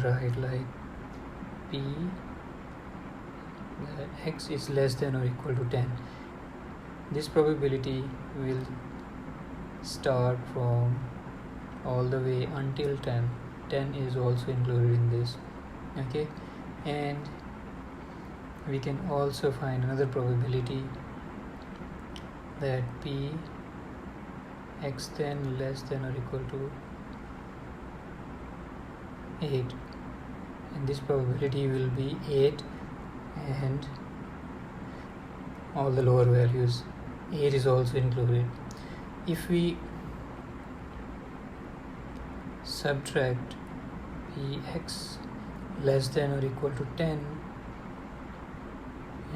write like p, that x is less than or equal to 10. This probability will start from all the way until 10. 10 is also included in this. Okay, and we can also find another probability that p x then less than or equal to 8, and this probability will be 8 and all the lower values. 8 is also included. If we subtract px less than or equal to 10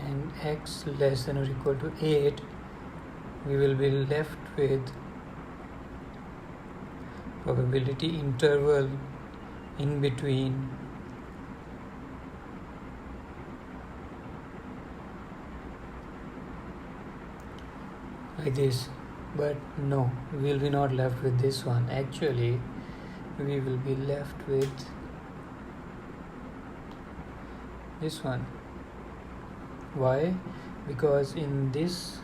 and x less than or equal to 8, we will be left with probability interval in between like this. But no, we will be not left with this one. Actually, we will be left with this one. Why? Because in this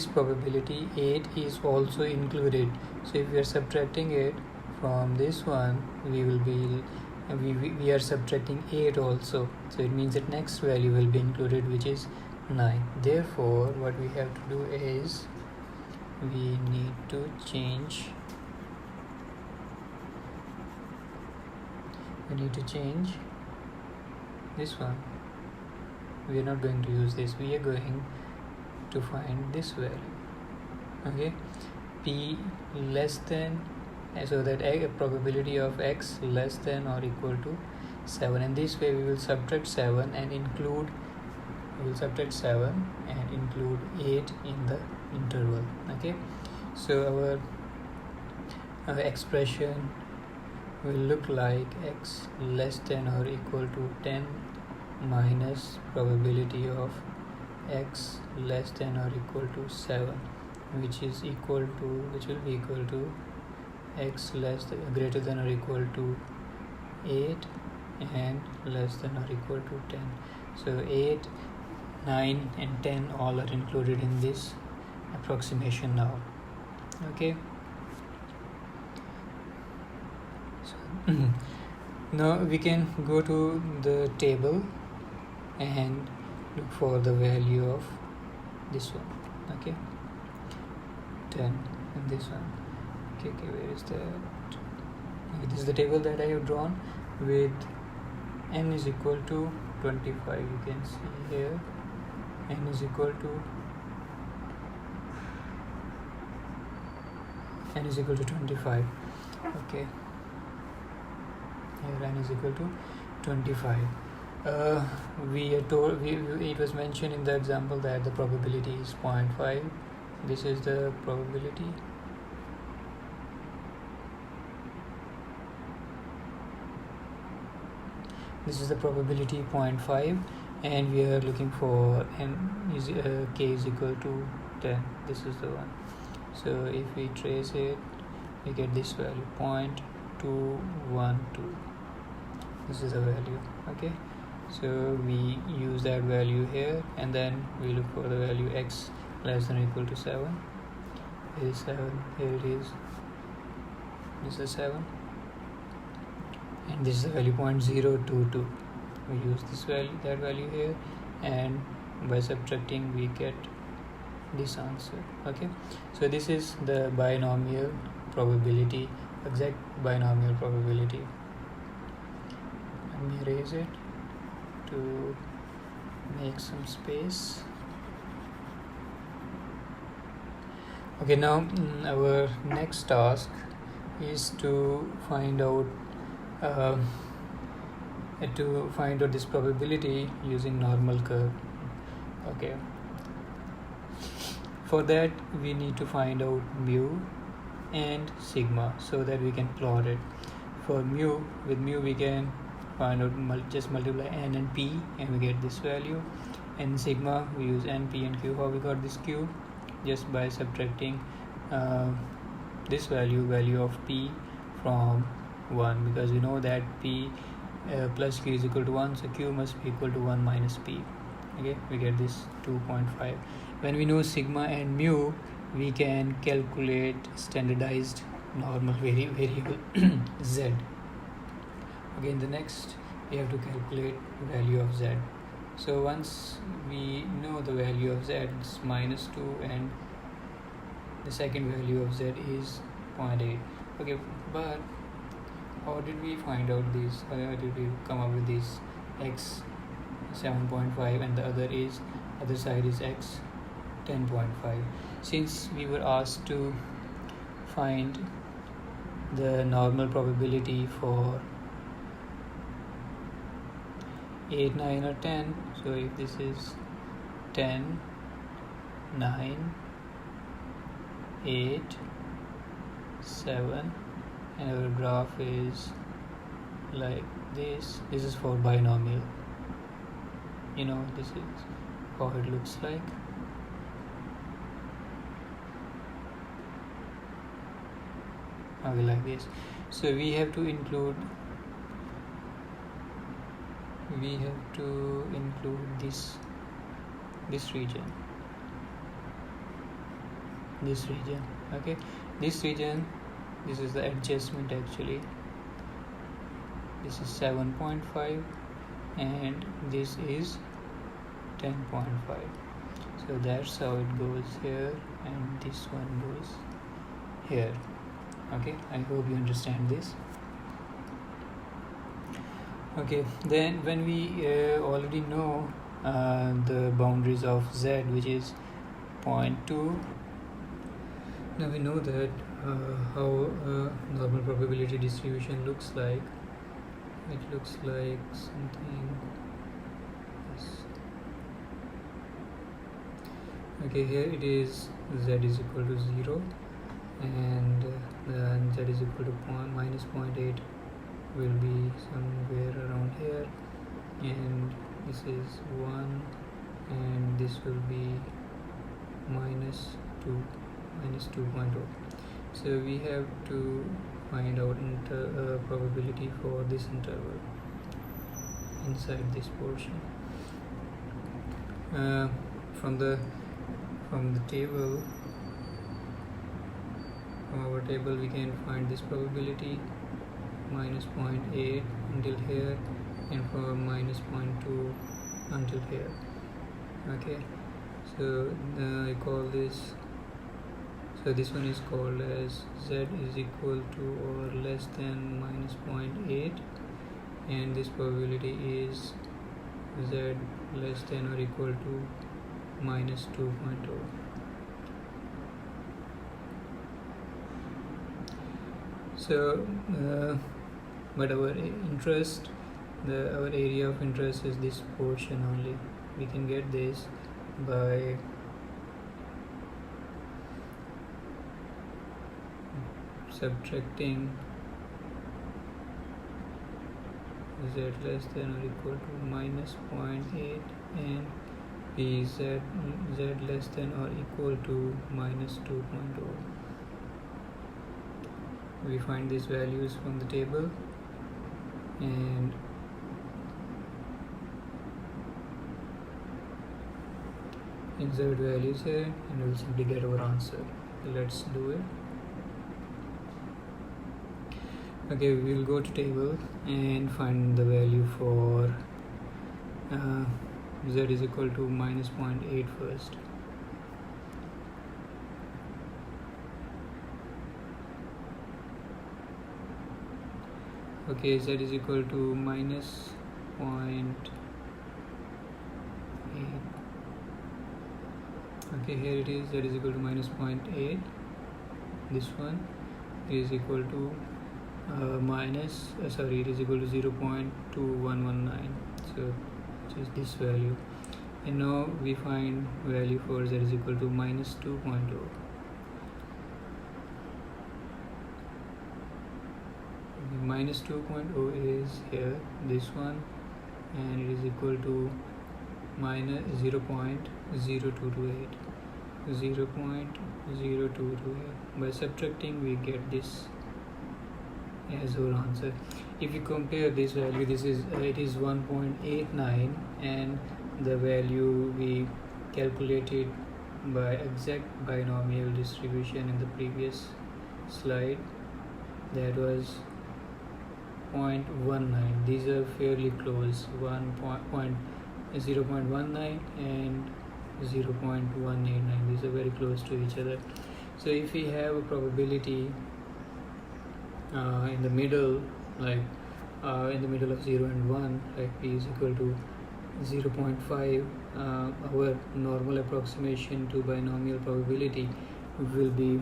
probability 8 is also included. So if we are subtracting it from this one, we are subtracting 8 also. So it means that next value will be included, which is 9. Therefore, what we have to do is we need to change this one. We are not going to use this. We are going to find this value. Okay, p less than, so that a probability of x less than or equal to 7, and this way we will subtract 7 and include 8 in the interval. Okay, so our expression will look like x less than or equal to 10 minus probability of x less than or equal to 7, which will be equal to x greater than or equal to 8 and less than or equal to 10. So 8, 9 and 10 all are included in this approximation now. Okay, so now we can go to the table and look for the value of this one. Okay, 10 and this one. Okay, where is that? Okay, this is the table that I have drawn with n is equal to 25. You can see here n is equal to 25. Okay, here n is equal to 25. It was mentioned in the example that the probability is 0.5. This is the probability. This is the probability 0.5, and we are looking for k is equal to 10. This is the one. So if we trace it, we get this value 0.212. This is the value. Okay, so we use that value here, and then we look for the value x less than or equal to 7. Here is 7. Here it is. This is 7. And this is the value 0.022. We use that value here, and by subtracting we get this answer. Okay, so this is the binomial probability, exact binomial probability. Let me erase it to make some space. Okay, now our next task is to find out this probability using normal curve. Okay, for that we need to find out mu and sigma so that we can plot it. For with mu we can find out, just multiply n and p and we get this value, and sigma we use n, p and q. How we got this q? Just by subtracting this value of p from 1, because we know that p plus q is equal to 1, so q must be equal to 1 minus p. Okay, we get this 2.5. When we know sigma and mu, we can calculate standardized normal variable z. Okay, in the next we have to calculate value of z. So once we know the value of z, it's -2, and the second value of z is 0.8. Okay, but how did we find out this? How did we come up with this? X 7.5 and the other side is x 10.5. Since we were asked to find the normal probability for 8, 9 or 10, so if this is 10, 9, 8, 7, and our graph is like this is for binomial. this is how it looks like. Okay, like this. So we have to include this region. Okay, this region, this is the adjustment actually. This is 7.5 and this is 10.5. so that's how it goes here, and this one goes here. Okay, I hope you understand this. Okay, then when we already know the boundaries of z, which is 0.2, now we know that how normal probability distribution looks like. It looks like something this. Okay, here it is z is equal to 0, and then z is equal to minus 0.8 will be somewhere around here, and this is 1, and this will be minus 2.0. So we have to find out probability for this interval inside this portion. From the table, from our table, we can find this probability minus 0.8 until here, and from minus 0.2 until here. Okay, so I call this, so this one is called as z is equal to or less than minus 0.8, and this probability is z less than or equal to minus 2.0. So but our interest, our area of interest is this portion only. We can get this by subtracting z less than or equal to minus 0.8 and z less than or equal to minus 2.0. We find these values from the table and insert values here, and we'll simply get our answer. Let's do it. Okay, we'll go to table and find the value for z is equal to minus 0.8 first. Okay, z is equal to minus 0.8. Okay, here it is, z is equal to minus 0.8. This one is equal to it is equal to 0.2119, so which is this value. And now we find value for z is equal to minus 2.0. Minus 2.0 is here, this one, and it is equal to minus 0.0228. 0.0228. By subtracting, we get this as our answer. If you compare this value, it is 1.89, and the value we calculated by exact binomial distribution in the previous slide, that was 0.19. These are fairly close, 0.19 and 0.189. These are very close to each other. So if we have a probability in the middle, like in the middle of 0 and 1, like p is equal to 0.5, our normal approximation to binomial probability will be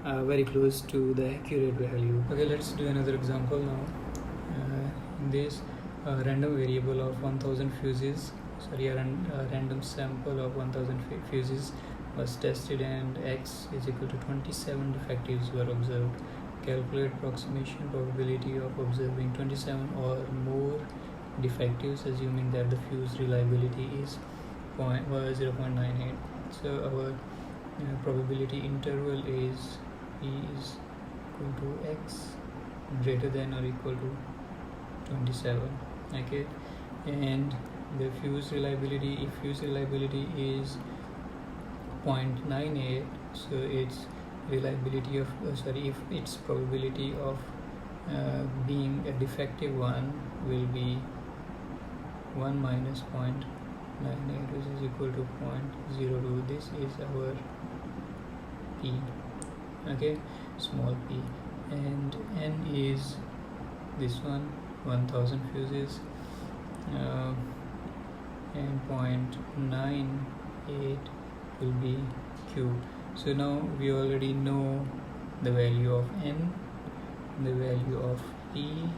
very close to the accurate value. Okay, let's do another example now. In this random variable of 1000 fuses, a random sample of 1000 fuses was tested, and x is equal to 27 defectives were observed. Calculate approximation probability of observing 27 or more defectives, assuming that the fuse reliability is 0.98. So our probability interval is E is equal to X greater than or equal to 27. Okay, and the fuse reliability, if fuse reliability is 0.98, so its reliability of if its probability of being a defective one will be 1 minus 0.98, which is equal to 0.02. This is our P, okay, small p, and N is this one, 1000 fuses, and 0.98 will be Q. So now we already know the value of N, the value of P,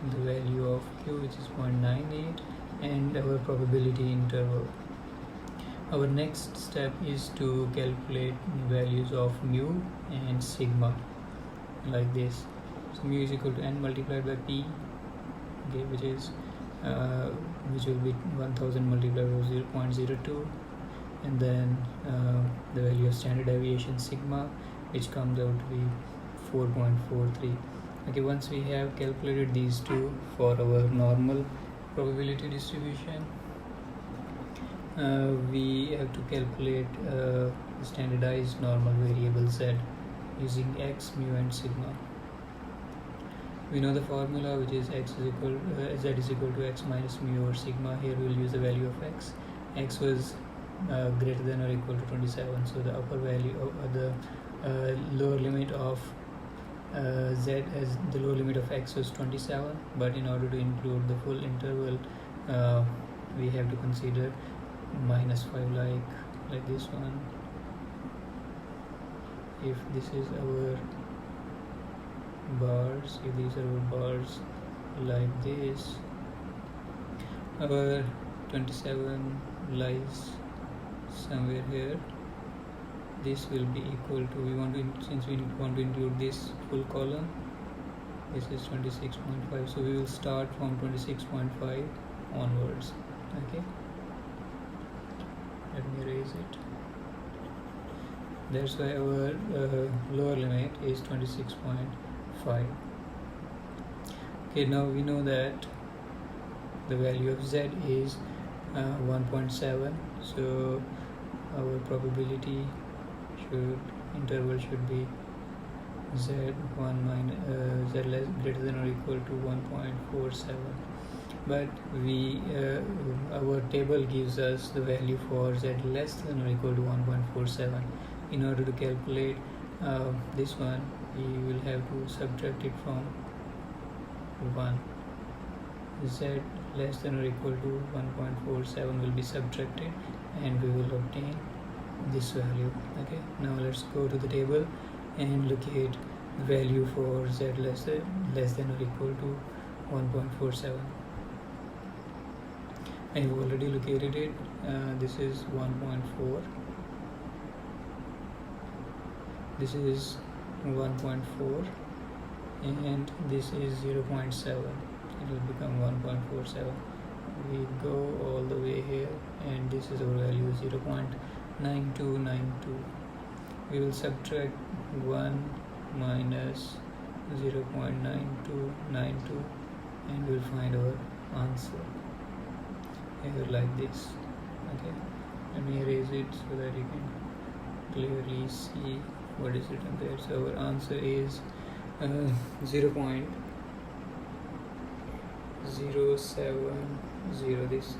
the value of Q, which is 0.98, and our probability interval. Our next step is to calculate values of mu and sigma, like this. So mu is equal to N multiplied by P, okay, which will be 1000 multiplied by 0.02, and then the value of standard deviation sigma, which comes out to be 4.43. Okay, once we have calculated these two for our normal probability distribution, we have to calculate standardized normal variable Z using X, mu and sigma. We know the formula, which is Z is equal to X minus mu or sigma. Here we will use the value of X. X was greater than or equal to 27, so the upper value of the lower limit of Z, as the lower limit of X was 27, but in order to include the full interval, we have to consider -5, like this one. If this is our bars, if these are our bars like this, our 27 lies somewhere here. This will be equal to, since we want to include this full column, this is 26.5, so we will start from 26.5 onwards. Okay, let me erase it. That's why our lower limit is 26.5. Okay, now we know that the value of Z is 1.7, so our probability interval should be Z1 minus Z less greater than or equal to 1.47, but our table gives us the value for Z less than or equal to 1.47. In order to calculate this one, we will have to subtract it from 1. Z less than or equal to 1.47 will be subtracted, and we will obtain this value. Okay, now let's go to the table and locate the value for Z less than or equal to 1.47. I have already located it. This is 1.4, this is 1.4, and this is 0.7. It will become 1.47. We go all the way here, and this is our value, 0.9292. We will subtract 1 minus 0.9292, and we will find our answer here like this. Okay, let me erase it so that you can clearly see what is written there. So our answer is 0.070. This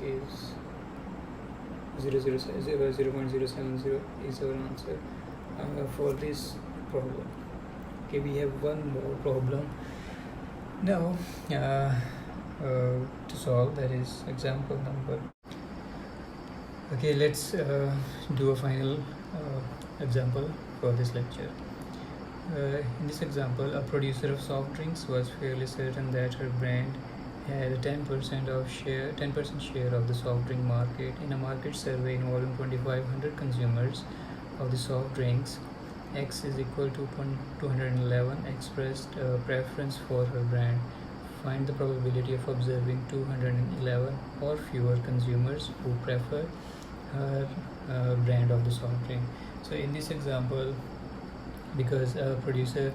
is 0.070 is our answer for this problem. Okay, we have one more problem now to solve, that is example number. Okay, let's do a final example for this lecture. In this example, a producer of soft drinks was fairly certain that her brand had a 10% share of the soft drink market. In a market survey involving 2,500 consumers of the soft drinks, X is equal to 211 expressed preference for her brand. find the probability of observing 211 or fewer consumers who prefer her brand of the soft drink. So in this example, because a producer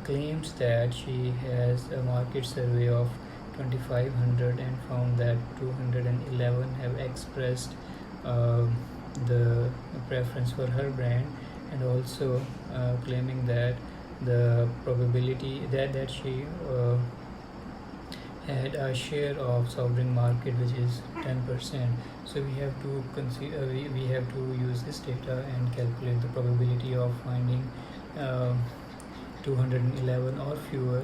claims that she has a market survey of 2500 and found that 211 have expressed the preference for her brand, and also claiming that the probability that she had a share of soft drink market which is 10%. So we have to consider we have to use this data and calculate the probability of finding 211 or fewer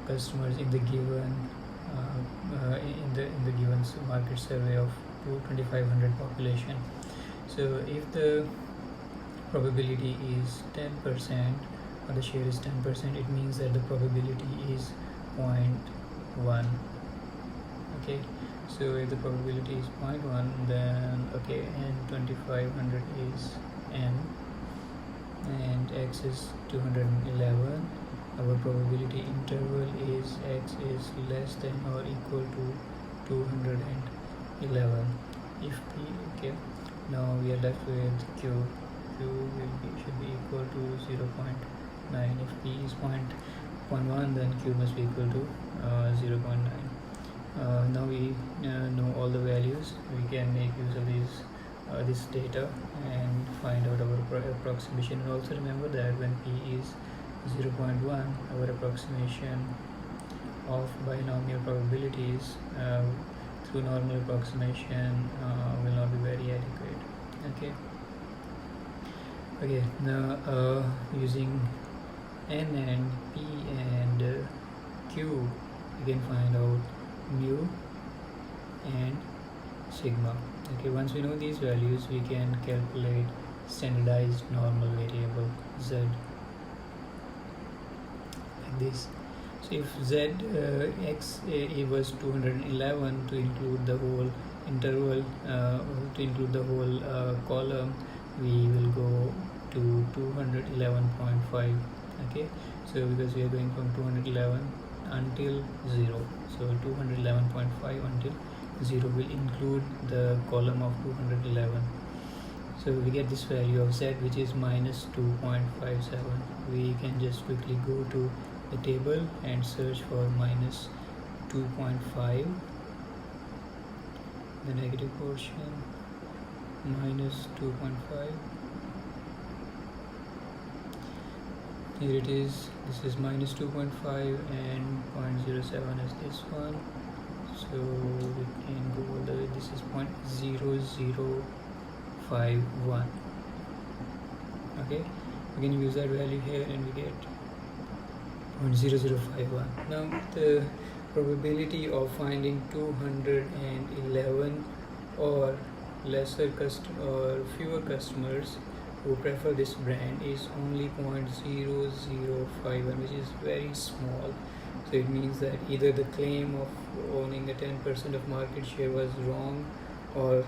customers in the given in the given market survey of 2500 population. So if the probability is 10% or the share is 10%, it means that the probability is 0.1. Okay, so if the probability is 0.1, then okay, and 2500 is n and x is 211. Our probability interval is x is less than or equal to 211 if p. Okay, now we are left with q. Should be equal to 0.9. If p is 0.1, then q must be equal to 0.9. Now we know all the values. We can make use of this data and find out our approximation. And also remember that when p is 0.1, our approximation of binomial probabilities through normal approximation will not be very adequate. Okay, now using n and p and q, you can find out mu and sigma. Okay, once we know these values, we can calculate standardized normal variable z like this. So if z x was 211 to include the whole interval, to include the whole column, we will go to 211.5. Okay, so because we are going from 211 until 0, so 211.5 until 0 will include the column of 211. So we get this value of z, which is minus 2.57. We can just quickly go to the table and search for minus 2.5, the negative portion, minus 2.5. Here it is. This is minus 2.5 and 0.07 is this one. So we can go all the way. This is 0.0051. Okay, we can use that value here and we get 0.0051. Now the probability of finding 211 or fewer customers who prefer this brand is only 0.0051, which is very small. So it means that either the claim of owning a 10% of market share was wrong, or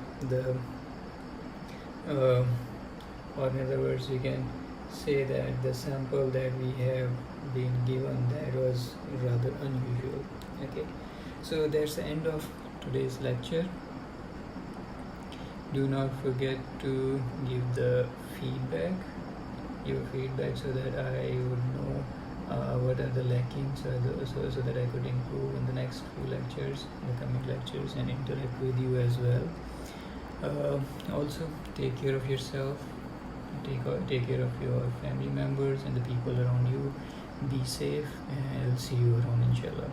or in other words, we can say that the sample that we have been given, that was rather unusual. Okay, so that's the end of today's lecture. Do not forget to give your feedback so that I would know what are the lackings, so that I could improve in the next few lectures, in the coming lectures, and interact with you as well. Also, take care of yourself, take care of your family members and the people around you. Be safe, and I'll see you around, inshallah.